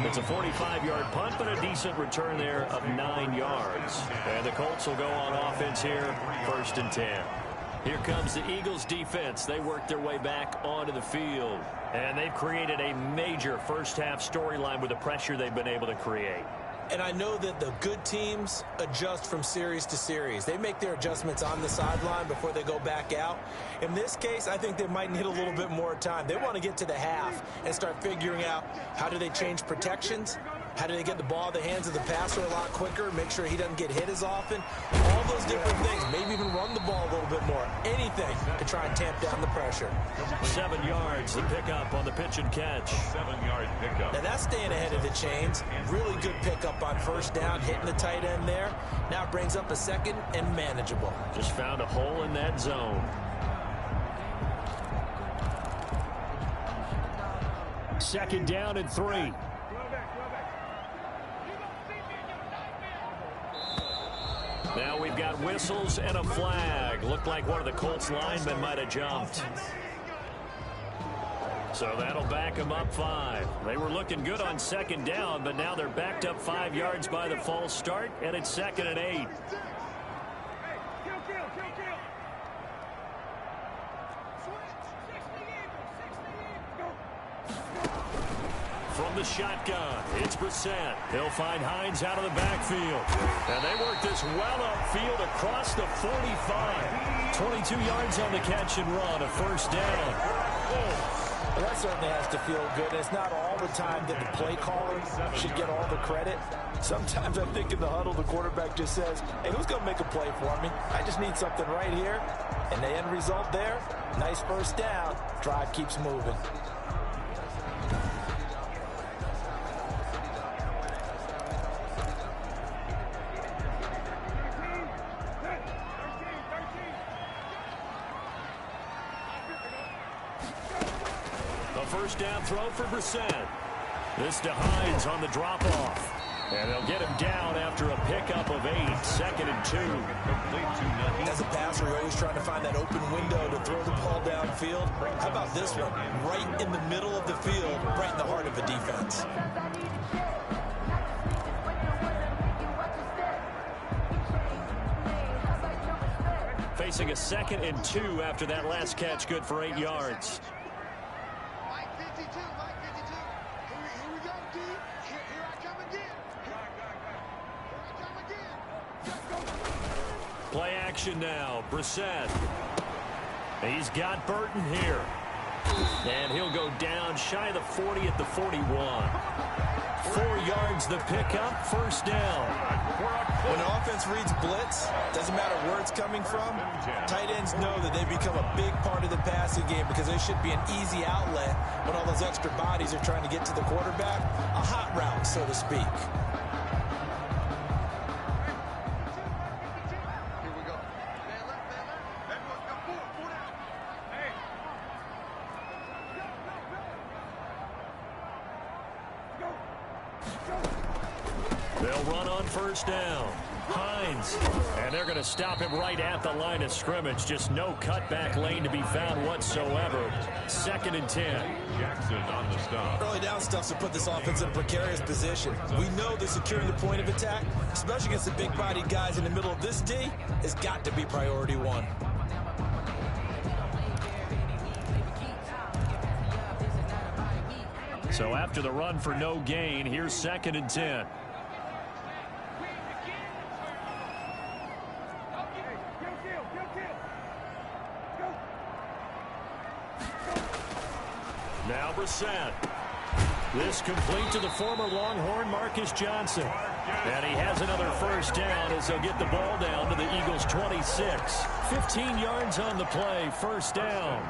It's a 45-yard punt, but a decent return there of 9 yards. And the Colts will go on offense here, 1st and 10. Here comes the Eagles defense. They work their way back onto the field. And they've created a major first-half storyline with the pressure they've been able to create. And I know that the good teams adjust from series to series. They make their adjustments on the sideline before they go back out. In this case, I think they might need a little bit more time. They want to get to the half and start figuring out how do they change protections, how do they get the ball in the hands of the passer a lot quicker, make sure he doesn't get hit as often, all those different things. Maybe even run the ball a little bit more. Anything to try and tamp down the pressure. 7 yards to pick up on the pitch and catch. 7-yard pickup. Now that's staying ahead of the chains. Really good pickup on 1st down, hitting the tight end there. Now it brings up a 2nd and manageable. Just found a hole in that zone. 2nd down and 3. Now we've got whistles and a flag. Looked like one of the Colts linemen might have jumped. So that'll back them up 5. They were looking good on 2nd down, but now they're backed up 5 yards by the false start, and it's 2nd and 8. From the shotgun, it's Brissett. He'll find Hines out of the backfield. And they work this well upfield across the 45. 22 yards on the catch and run, a 1st down. Well, that certainly has to feel good. It's not all the time that the play caller should get all the credit. Sometimes I think in the huddle, the quarterback just says, hey, who's going to make a play for me? I just need something right here. And the end result there, nice 1st down. Drive keeps moving. First down throw for Brissett. This to Hines on the drop-off. And they'll get him down after a pickup of 8. 2nd and 2. As a passer, you're always trying to find that open window to throw the ball downfield. How about this one? Right in the middle of the field, right in the heart of a defense. Facing a 2nd and 2 after that last catch, good for 8 yards. Play action now. Brissett. He's got Burton here. And he'll go down shy of the 40 at the 41. 4 yards the pickup. 1st down. When the offense reads blitz, doesn't matter where it's coming from, tight ends know that they become a big part of the passing game because they should be an easy outlet when all those extra bodies are trying to get to the quarterback. A hot route, so to speak. They'll run on 1st down. Hines. And they're going to stop him right at the line of scrimmage. Just no cutback lane to be found whatsoever. 2nd and 10. Jackson on the stop. Early down stuff to put this offense in a precarious position. We know that securing the point of attack, especially against the big-bodied guys in the middle of this D, has got to be priority 1. So after the run for no gain, here's 2nd and 10. Now Brissett. This complete to the former Longhorn Marcus Johnston. And he has another first down as they'll get the ball down to the Eagles' 26. 15 yards on the play, first down.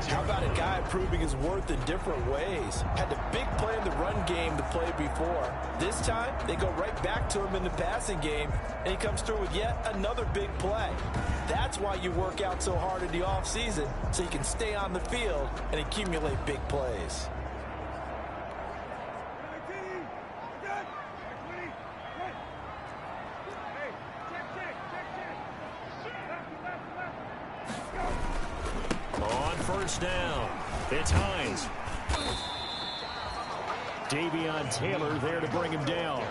How about a guy proving his worth in different ways? Had the big play in the run game to play before. This time, they go right back to him in the passing game, and he comes through with yet another big play. That's why you work out so hard in the offseason, so you can stay on the field and accumulate big plays. First down. It's Hines. Davion Taylor there to bring him down.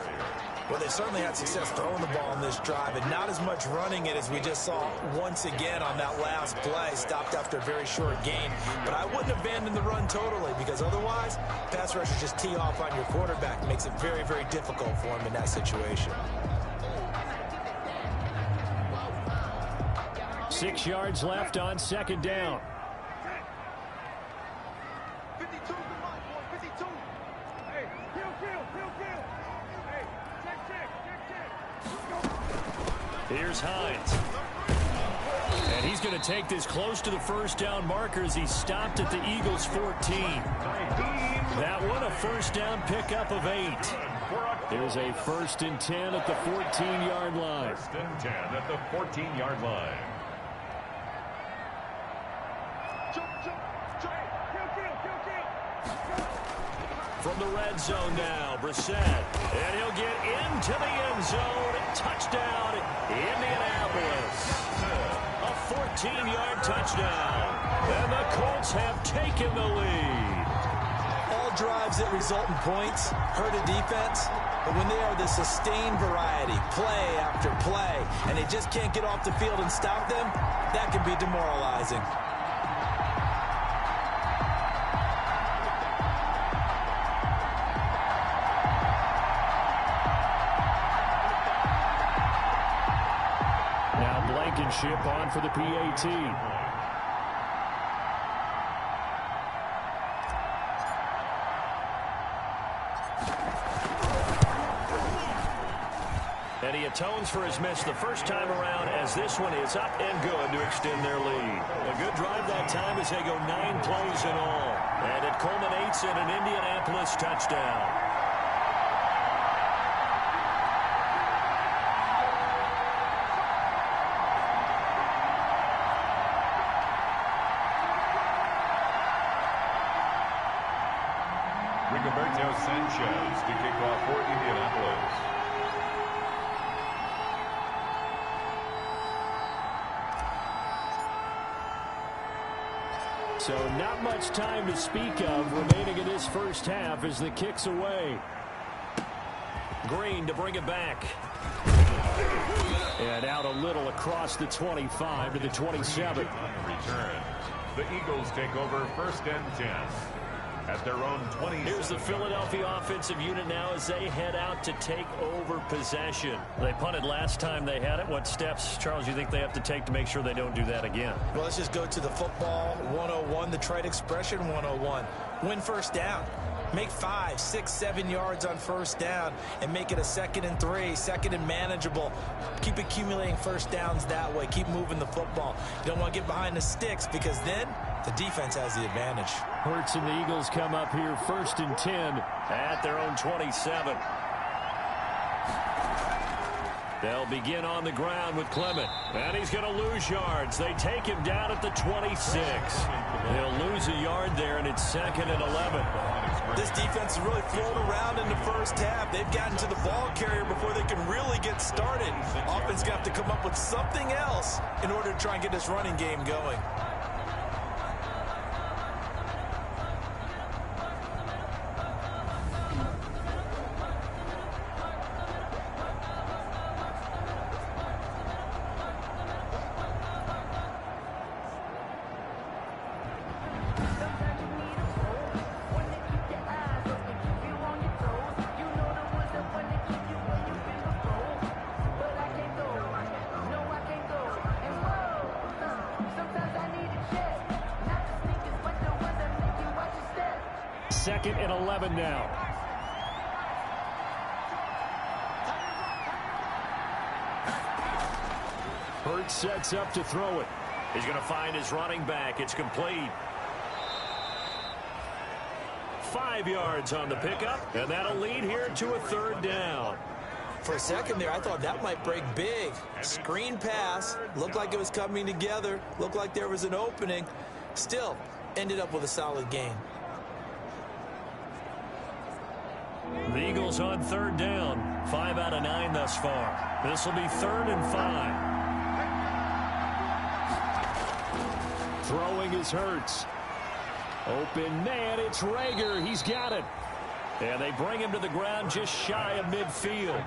Well, they certainly had success throwing the ball in this drive, and not as much running it as we just saw once again on that last play. Stopped after a very short gain. But I wouldn't abandon the run totally, because otherwise, pass rushers just tee off on your quarterback. It makes it very, very difficult for him in that situation. 6 yards left on second down. 52 to the line, boy, 52. Hey, kill. Hey, check. Here's Hines. And he's going to take this close to the first down marker as he stopped at the Eagles' 14. That one a first down pickup of 8. There's a 1st and 10 at the 14-yard line. 1st and 10 at the 14-yard line. From the red zone now, Brissett. And he'll get into the end zone. Touchdown, Indianapolis. A 14-yard touchdown. And the Colts have taken the lead. All drives that result in points hurt a defense, but when they are the sustained variety, play after play, and they just can't get off the field and stop them, that can be demoralizing. Blankenship on for the PAT. And he atones for his miss the first time around, as this one is up and good to extend their lead. A good drive that time as they go 9 plays in all. And it culminates in an Indianapolis touchdown. Sanchez to kick off for Indianapolis. So not much time to speak of remaining in this first half as the kick's away. Green to bring it back. And out a little across the 25 to the 27. Return. The Eagles take over 1st and 10. At their own 20. Here's the Philadelphia offensive unit now as they head out to take over possession. They punted last time they had it. What steps, Charles, you think they have to take to make sure they don't do that again? Well, let's just go to the football 101, the trade expression 101. Win first down. Make 5, 6, 7 yards on first down and make it a 2nd and 3, 2nd and manageable. Keep accumulating first downs that way. Keep moving the football. You don't want to get behind the sticks because then the defense has the advantage. Hurts and the Eagles come up here 1st and 10 at their own 27. They'll begin on the ground with Clement. And he's going to lose yards. They take him down at the 26. They'll lose a yard there, and it's 2nd and 11. This defense is really flown around in the first half. They've gotten to the ball carrier before they can really get started. Offense going to have to come up with something else in order to try and get this running game going. Sometimes I need 2nd and 11 now. Hurts sets up to throw it. He's going to find his running back. It's complete. 5 yards on the pickup, and that'll lead here to a 3rd down. For a second there, I thought that might break big. Screen pass. Looked like it was coming together. Looked like there was an opening. Still, ended up with a solid gain. The Eagles on 3rd down. 5 out of 9 thus far. This will be 3rd and 5. Throwing is Hurts. Open man, it's Rager. He's got it. And they bring him to the ground just shy of midfield.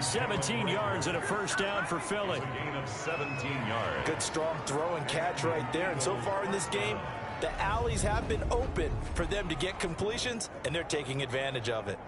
17 yards and a 1st down for Philly. Gain of 17 yards. Good strong throw and catch right there. And so far in this game, the alleys have been open for them to get completions, and they're taking advantage of it.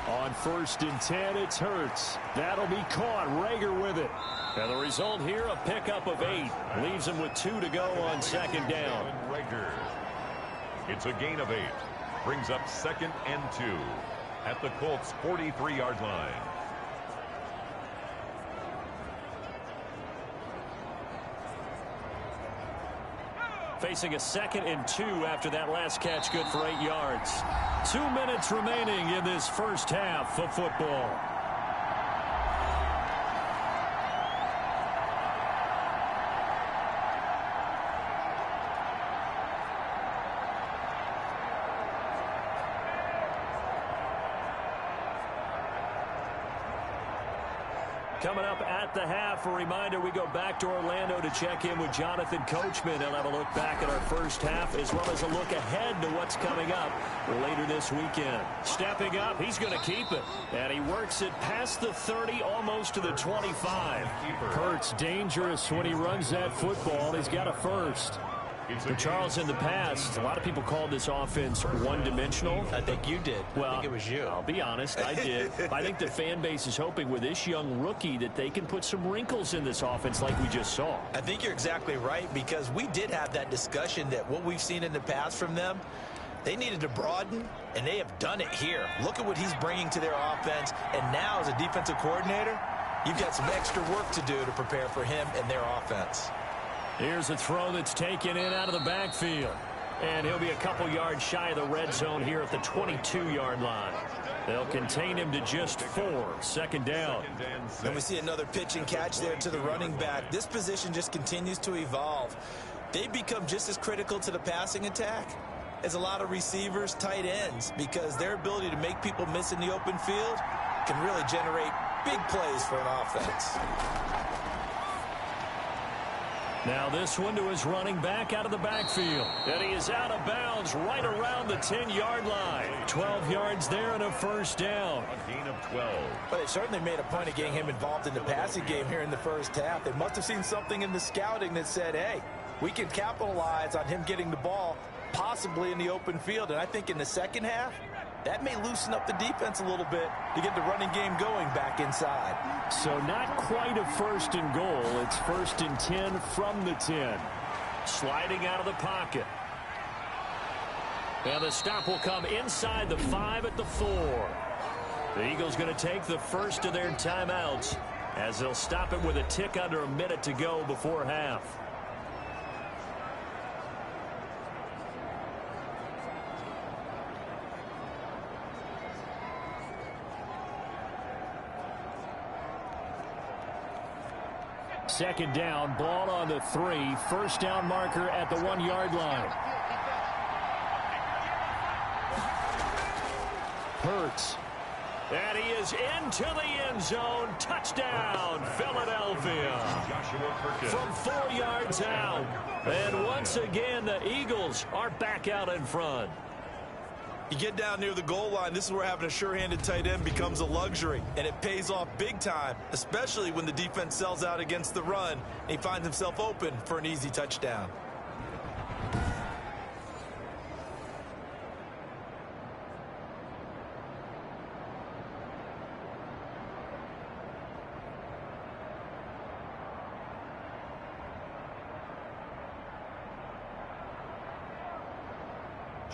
On 1st and 10, it's Hurts. That'll be caught. Rager with it. And the result here, a pickup of 8. Leaves him with 2 to go on 2nd down. Rager. It's a gain of 8. Brings up 2nd and 2 at the Colts' 43-yard line. Facing a 2nd and 2 after that last catch, good for 8 yards. 2 minutes remaining in this first half of football. Coming up at the half, a reminder, we go back to Orlando to check in with Jonathan Coachman. He'll have a look back at our first half as well as a look ahead to what's coming up later this weekend. Stepping up, he's going to keep it. And he works it past the 30, almost to the 25. Hurts dangerous when he runs that football. He's got a 1st. For Charles, in the past, a lot of people called this offense one-dimensional. I think you did. Well, I think it was you. I'll be honest, I did. I think the fan base is hoping with this young rookie that they can put some wrinkles in this offense like we just saw. I think you're exactly right, because we did have that discussion that what we've seen in the past from them, they needed to broaden, and they have done it here. Look at what he's bringing to their offense, and now as a defensive coordinator, you've got some extra work to do to prepare for him and their offense. Here's a throw that's taken in out of the backfield. And he'll be a couple yards shy of the red zone here at the 22-yard line. They'll contain him to just 4. 2nd down. And we see another pitch and catch there to the running back. This position just continues to evolve. They become just as critical to the passing attack as a lot of receivers, tight ends, because their ability to make people miss in the open field can really generate big plays for an offense. Now this one to his running back out of the backfield. And he is out of bounds right around the 10-yard line. 12 yards there and a 1st down. A gain of 12. But they certainly made a point of getting him involved in the passing game here in the first half. They must have seen something in the scouting that said, hey, we can capitalize on him getting the ball possibly in the open field. And I think in the second half, that may loosen up the defense a little bit to get the running game going back inside. So not quite a 1st and goal. It's 1st and 10 from the 10. Sliding out of the pocket. And the stop will come inside the 5 at the 4. The Eagles going to take the first of their timeouts as they'll stop it with a tick under a minute to go before half. Second down, ball on the 3. 1st down marker at the 1-yard line. Hurts And he is into the end zone. Touchdown, Philadelphia. From 4 yards out. And once again, the Eagles are back out in front. You get down near the goal line, this is where having a sure-handed tight end becomes a luxury, and it pays off big time, especially when the defense sells out against the run, and he finds himself open for an easy touchdown.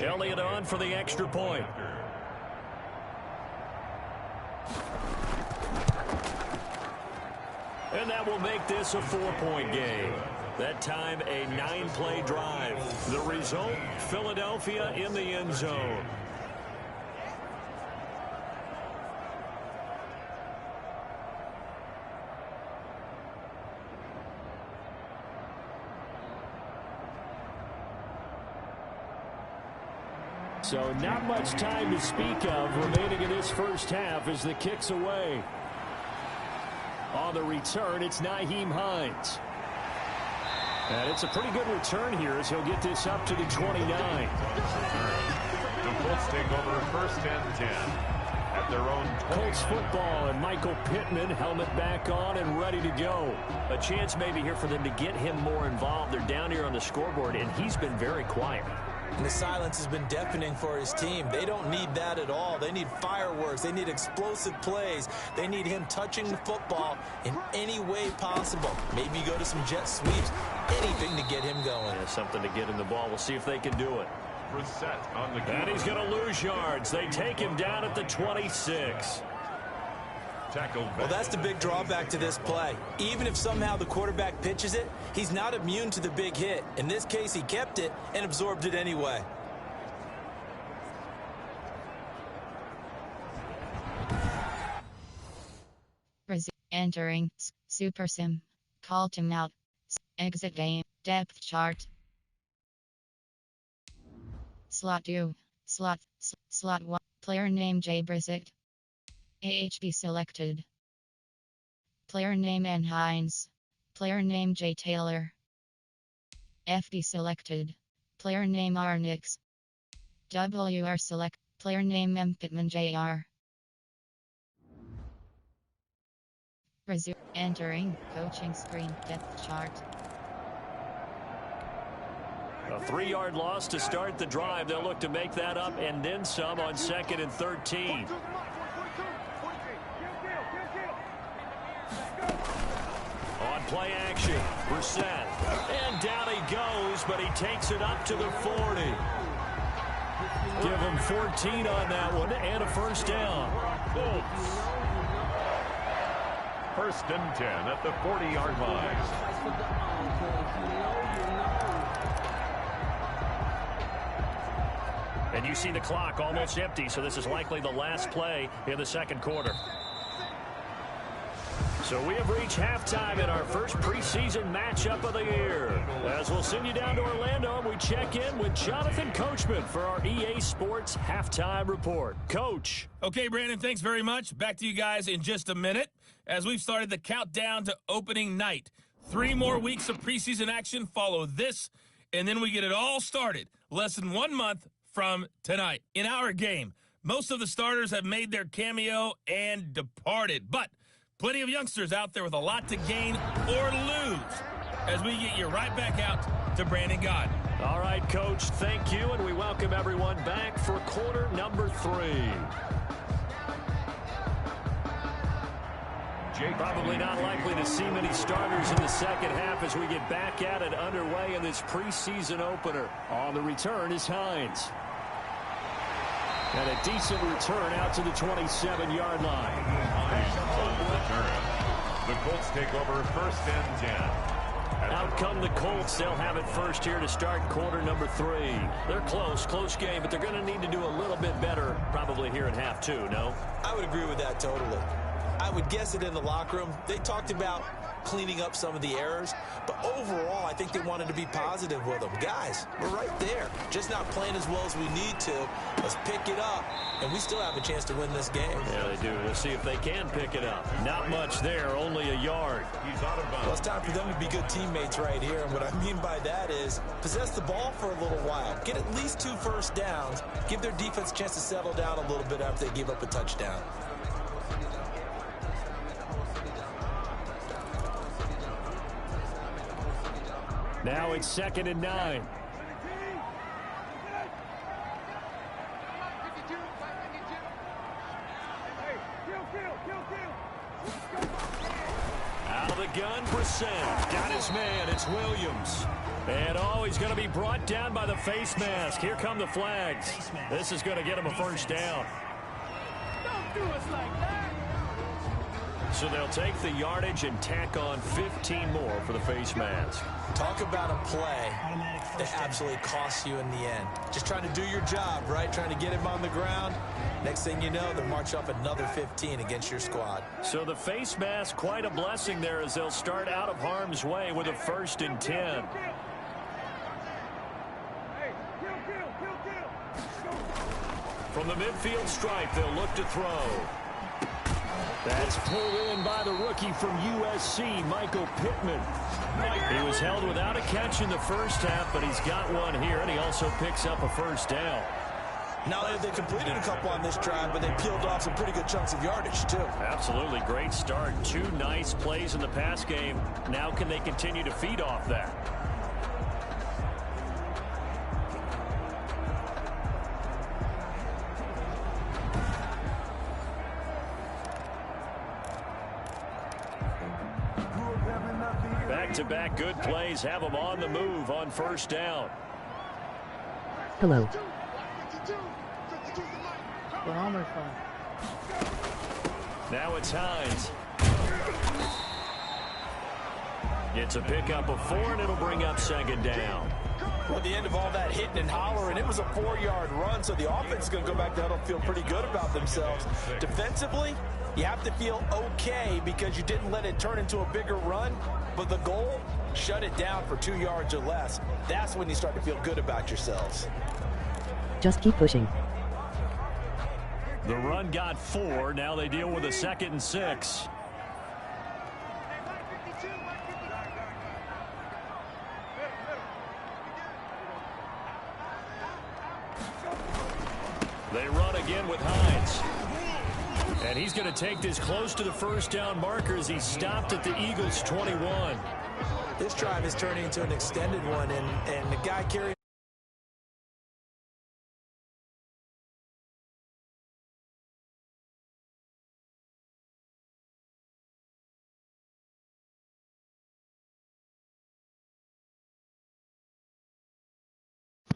Elliott on for the extra point. And that will make this a 4-point game. That time a 9-play drive. The result, Philadelphia in the end zone. So not much time to speak of remaining in this first half as the kick's away. On the return, it's Nyheim Hines. And it's a pretty good return here as he'll get this up to the 29. The Colts take over first and 10 at their own 20. Colts football and Michael Pittman, helmet back on and ready to go. A chance maybe here for them to get him more involved. They're down here on the scoreboard, and he's been very quiet. And the silence has been deafening for his team. They don't need that at all. They need fireworks. They need explosive plays. They need him touching the football in any way possible. Maybe go to some jet sweeps, anything to get him going. Yeah, something to get him the ball. We'll see if they can do it. Reset on the And he's going to lose yards. They take him down at the 26. Well, that's the big drawback to this play. Even if somehow the quarterback pitches it, he's not immune to the big hit. In this case, he kept it and absorbed it anyway. Entering Super Sim. Call timeout. Exit game. Depth chart. Slot 2. Slot 1. Player name Jay Brissett. AHB selected. Player name N. Hines. Player name J. Taylor. FB selected. Player name R. Nix. WR select. Player name M. Pittman Jr. Resume. Entering coaching screen depth chart. A 3-yard loss to start the drive. They'll look to make that up and then some on 2nd and 13. On play action, Brissett. And down he goes, but he takes it up to the 40. Give him 14 on that one and a first down. First and 10 at the 40-yard line. And you see the clock almost empty, so this is likely the last play in the second quarter. So we have reached halftime in our first preseason matchup of the year. As we'll send you down to Orlando, and we check in with Jonathan Coachman for our EA Sports Halftime Report. Coach. Okay, Brandon, thanks very much. Back to you guys in just a minute as we've started the countdown to opening night. 3 more weeks of preseason action follow this, and then we get it all started less than 1 month from tonight. In our game, most of the starters have made their cameo and departed, but plenty of youngsters out there with a lot to gain or lose as we get you right back out to Brandon God. All right, Coach, thank you, and we welcome everyone back for quarter number 3. Probably not likely to see many starters in the second half as we get back at it underway in this preseason opener. On the return is Hines. And a decent return out to the 27-yard line. The Colts take over first and 10. Out come the Colts. They'll have it first here to start quarter number 3. They're close game, but they're going to need to do a little bit better probably here in half 2, no? I would agree with that totally. I would guess it in the locker room. They talked about cleaning up some of the errors. But overall, I think they wanted to be positive with them. Guys, we're right there. Just not playing as well as we need to. Let's pick it up, and we still have a chance to win this game. Yeah, they do. Let's see if they can pick it up. Not much there, only a yard. He's out of bounds. Well, it's time for them to be good teammates right here, and what I mean by that is possess the ball for a little while. Get at least 2 first downs. Give their defense a chance to settle down a little bit after they give up a touchdown. Now it's 2nd and 9. Out of the gun, Brissett. Got his man. It's Williams. And, he's going to be brought down by the face mask. Here come the flags. This is going to get him a first down. Don't do us like that. So they'll take the yardage and tack on 15 more for the face mask. Talk about a play that absolutely costs you in the end. Just trying to do your job, right? Trying to get him on the ground. Next thing you know, they'll march off another 15 against your squad. So the face mask, quite a blessing there as they'll start out of harm's way with a 1st and 10. From the midfield stripe, they'll look to throw. That's pulled in by the rookie from USC, Michael Pittman. He was held without a catch in the first half, but he's got one here, and he also picks up a first down. Not only have they completed a couple on this drive, but they peeled off some pretty good chunks of yardage, too. Absolutely. Great start. 2 nice plays in the pass game. Now can they continue to feed off that? Back-to-back good plays have them on the move on first down. Hello. Now it's Hines. Gets a pickup of 4, and it'll bring up 2nd down. Well, at the end of all that hitting and hollering, it was a 4-yard run, so the offense is going to go back to huddle and feel pretty good about themselves. Defensively, you have to feel okay because you didn't let it turn into a bigger run, but the goal, shut it down for 2 yards or less. That's when you start to feel good about yourselves. Just keep pushing. The run got 4. Now they deal with a 2nd and 6. They run again with Hines. And he's going to take this close to the first down marker as he's stopped at the Eagles' 21. This drive is turning into an extended one, and the guy carrying.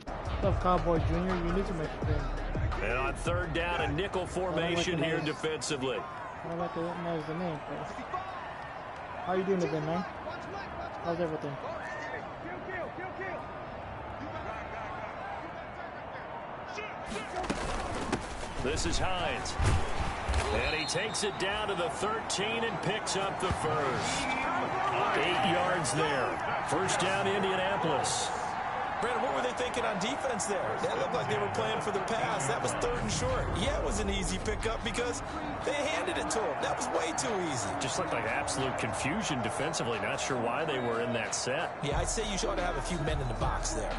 What's up, Cowboy Jr.? You need to make it. And on 3rd down, a nickel formation here defensively. I don't like to recognize the name. How you doing today, man? How's everything? This is Hines. And he takes it down to the 13 and picks up the first. 8 yards there. First down, Indianapolis. Brandon, what were they thinking on defense there? That looked like they were playing for the pass. That was 3rd and short. Yeah, it was an easy pickup because they handed it to him. That was way too easy. Just looked like absolute confusion defensively. Not sure why they were in that set. Yeah, I'd say you ought to have a few men in the box there.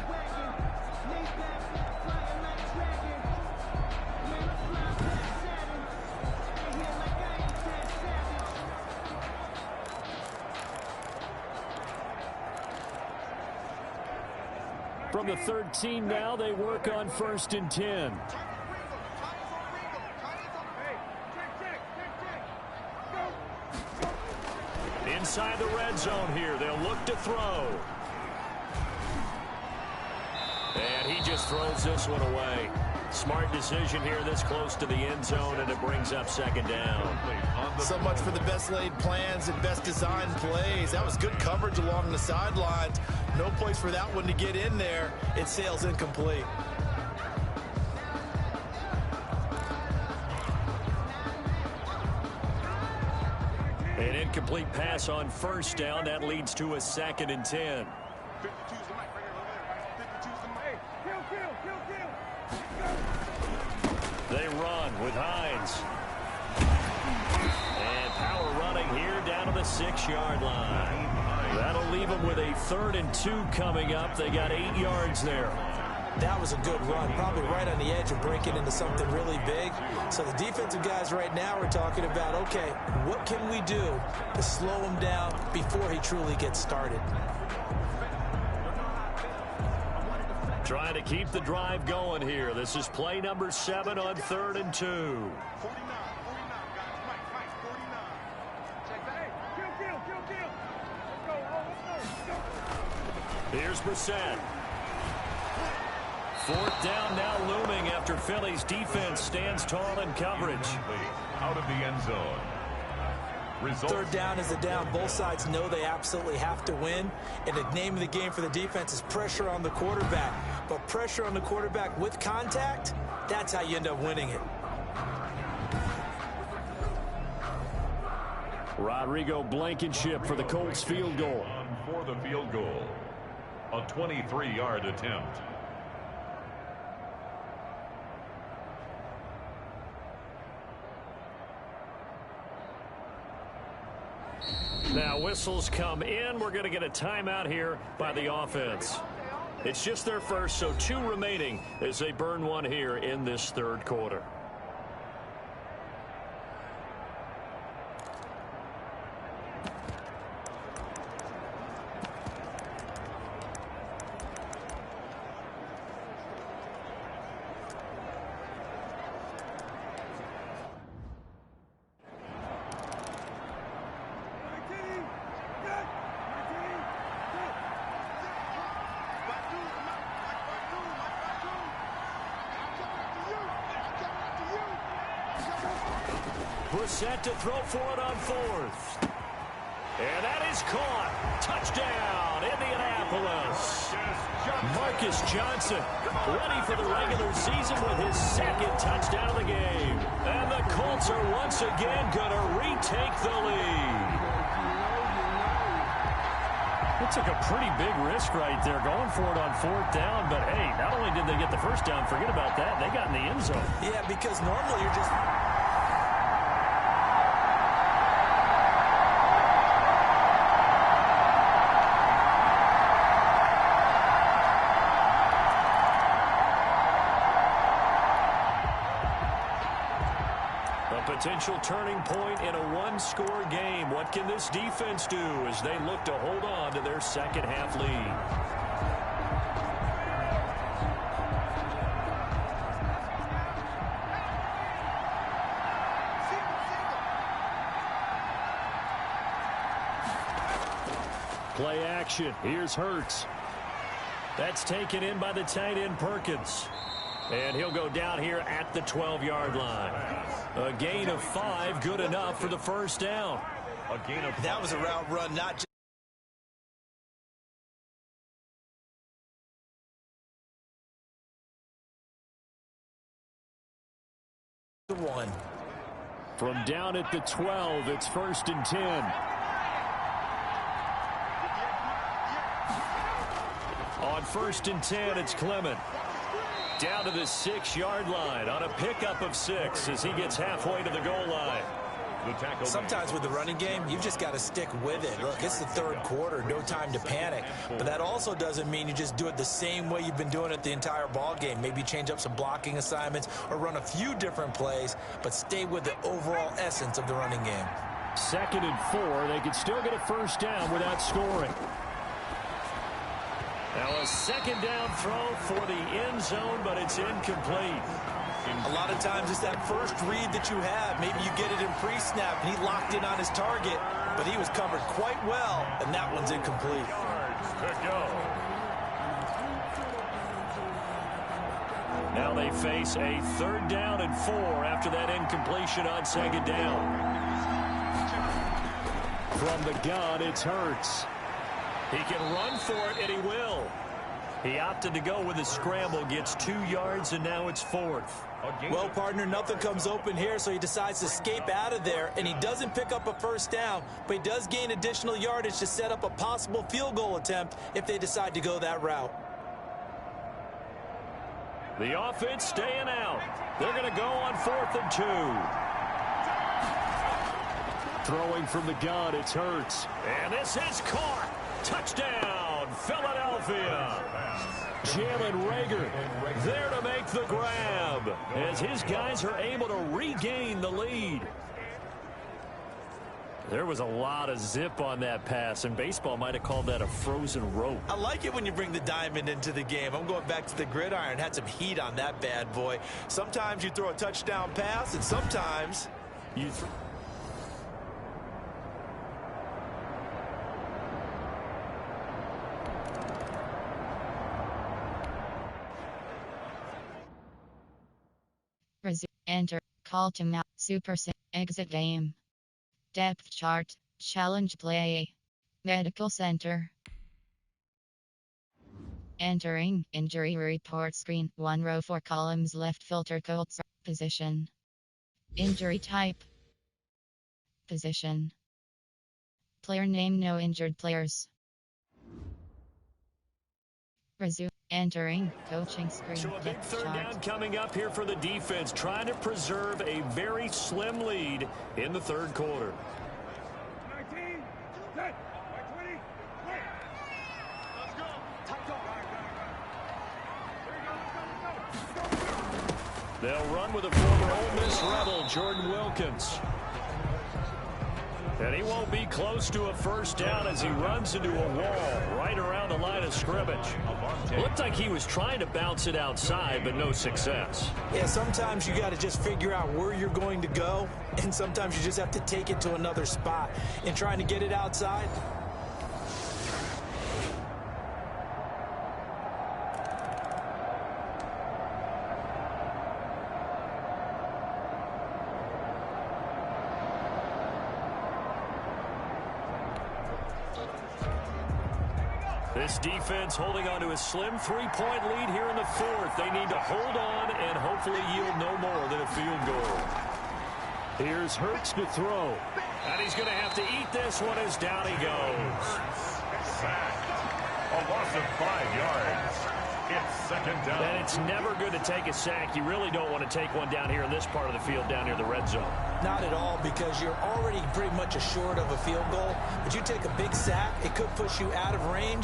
From the 13 now, they work on 1st and 10. Inside the red zone here, they'll look to throw. And he just throws this one away. Smart decision here this close to the end zone, and it brings up 2nd down. So much for the best laid plans and best designed plays. That was good coverage along the sidelines. No place for that one to get in there. It sails incomplete. An incomplete pass on first down. That leads to a 2nd and 10. They run with Hines. And power running here down to the 6-yard line. That'll leave them with a 3rd and 2 coming up. They got 8 yards there. That was a good run, probably right on the edge of breaking into something really big. So the defensive guys right now are talking about, okay, what can we do to slow him down before he truly gets started? Trying to keep the drive going here. This is play number 7 on 3rd and 2. Here's Brissett. 4th down now looming after Philly's defense stands tall in coverage. Out of the end zone. Results. 3rd down is a down. Both sides know they absolutely have to win. And the name of the game for the defense is pressure on the quarterback. But pressure on the quarterback with contact, that's how you end up winning it. Rodrigo Blankenship for the Colts field goal. For the field goal. A 23-yard attempt. Now whistles come in. We're going to get a timeout here by the offense. It's just their first, so 2 remaining as they burn one here in this 3rd quarter. Set to throw for it on 4th. And that is caught. Touchdown, Indianapolis. Marcus Johnston ready for the regular season with his 2nd touchdown of the game. And the Colts are once again going to retake the lead. It took a pretty big risk right there going for it on 4th down. But, hey, not only did they get the first down, forget about that, they got in the end zone. Yeah, because normally you're just... Potential turning point in a 1-score game. What can this defense do as they look to hold on to their 2nd half lead? Play action. Here's Hurts. That's taken in by the tight end Perkins. And he'll go down here at the 12-yard line. A gain of 5, good enough for the first down. A gain of 5. That was a route run, not just one. From down at the 12, it's 1st and 10. On 1st and 10, it's Clement. Down to the 6-yard line on a pickup of 6 as he gets halfway to the goal line. Sometimes with the running game, you've just got to stick with it. Look, it's the 3rd quarter, no time to panic. But that also doesn't mean you just do it the same way you've been doing it the entire ball game. Maybe change up some blocking assignments or run a few different plays, but stay with the overall essence of the running game. 2nd and 4, they could still get a first down without scoring. Now a 2nd down throw for the end zone, but it's incomplete. A lot of times it's that first read that you have. Maybe you get it in pre-snap, and he locked in on his target, but he was covered quite well, and that one's incomplete. To go. Now they face a 3rd down and 4 after that incompletion on 2nd down. From the gun, it's Hurts. He can run for it, and he will. He opted to go with a scramble, gets 2 yards, and now it's 4th. Well, partner, nothing comes open here, so he decides to escape out of there, and he doesn't pick up a first down, but he does gain additional yardage to set up a possible field goal attempt if they decide to go that route. The offense staying out. They're going to go on 4th and 2. Throwing from the gun, it's Hurts. And this is caught. Touchdown, Philadelphia. Jalen Reagor there to make the grab as his guys are able to regain the lead. There was a lot of zip on that pass, and baseball might have called that a frozen rope. I like it when you bring the diamond into the game. I'm going back to the gridiron. Had some heat on that bad boy. Sometimes you throw a touchdown pass, and sometimes you Enter. Call to map. Exit game. Depth chart. Challenge play. Medical center. Entering. Injury report screen. 1 row 4 columns left filter Colts. Position. Injury type. Position. Player name. No injured players. Resume. Entering. Coaching screen. So a big third down coming up here for the defense, trying to preserve a very slim lead in the third quarter. 19, 10, 20, play. Let's go. They'll run with a former Ole Miss Rebel, Jordan Wilkins. And he won't be close to a first down as he runs into a wall right around the line of scrimmage. Looked like he was trying to bounce it outside, but no success. Yeah, sometimes you got to just figure out where you're going to go, and sometimes you just have to take it to another spot. And trying to get it outside, this defense holding on to a slim 3-point lead here in the fourth. They need to hold on and hopefully yield no more than a field goal. Here's Hurts to throw. And he's going to have to eat this one as down he goes. A loss of 5 yards. It's second down. And it's never good to take a sack. You really don't want to take one down here in this part of the field, down near the red zone. not at all, because you're already pretty much assured of a field goal. But you take a big sack, it could push you out of range.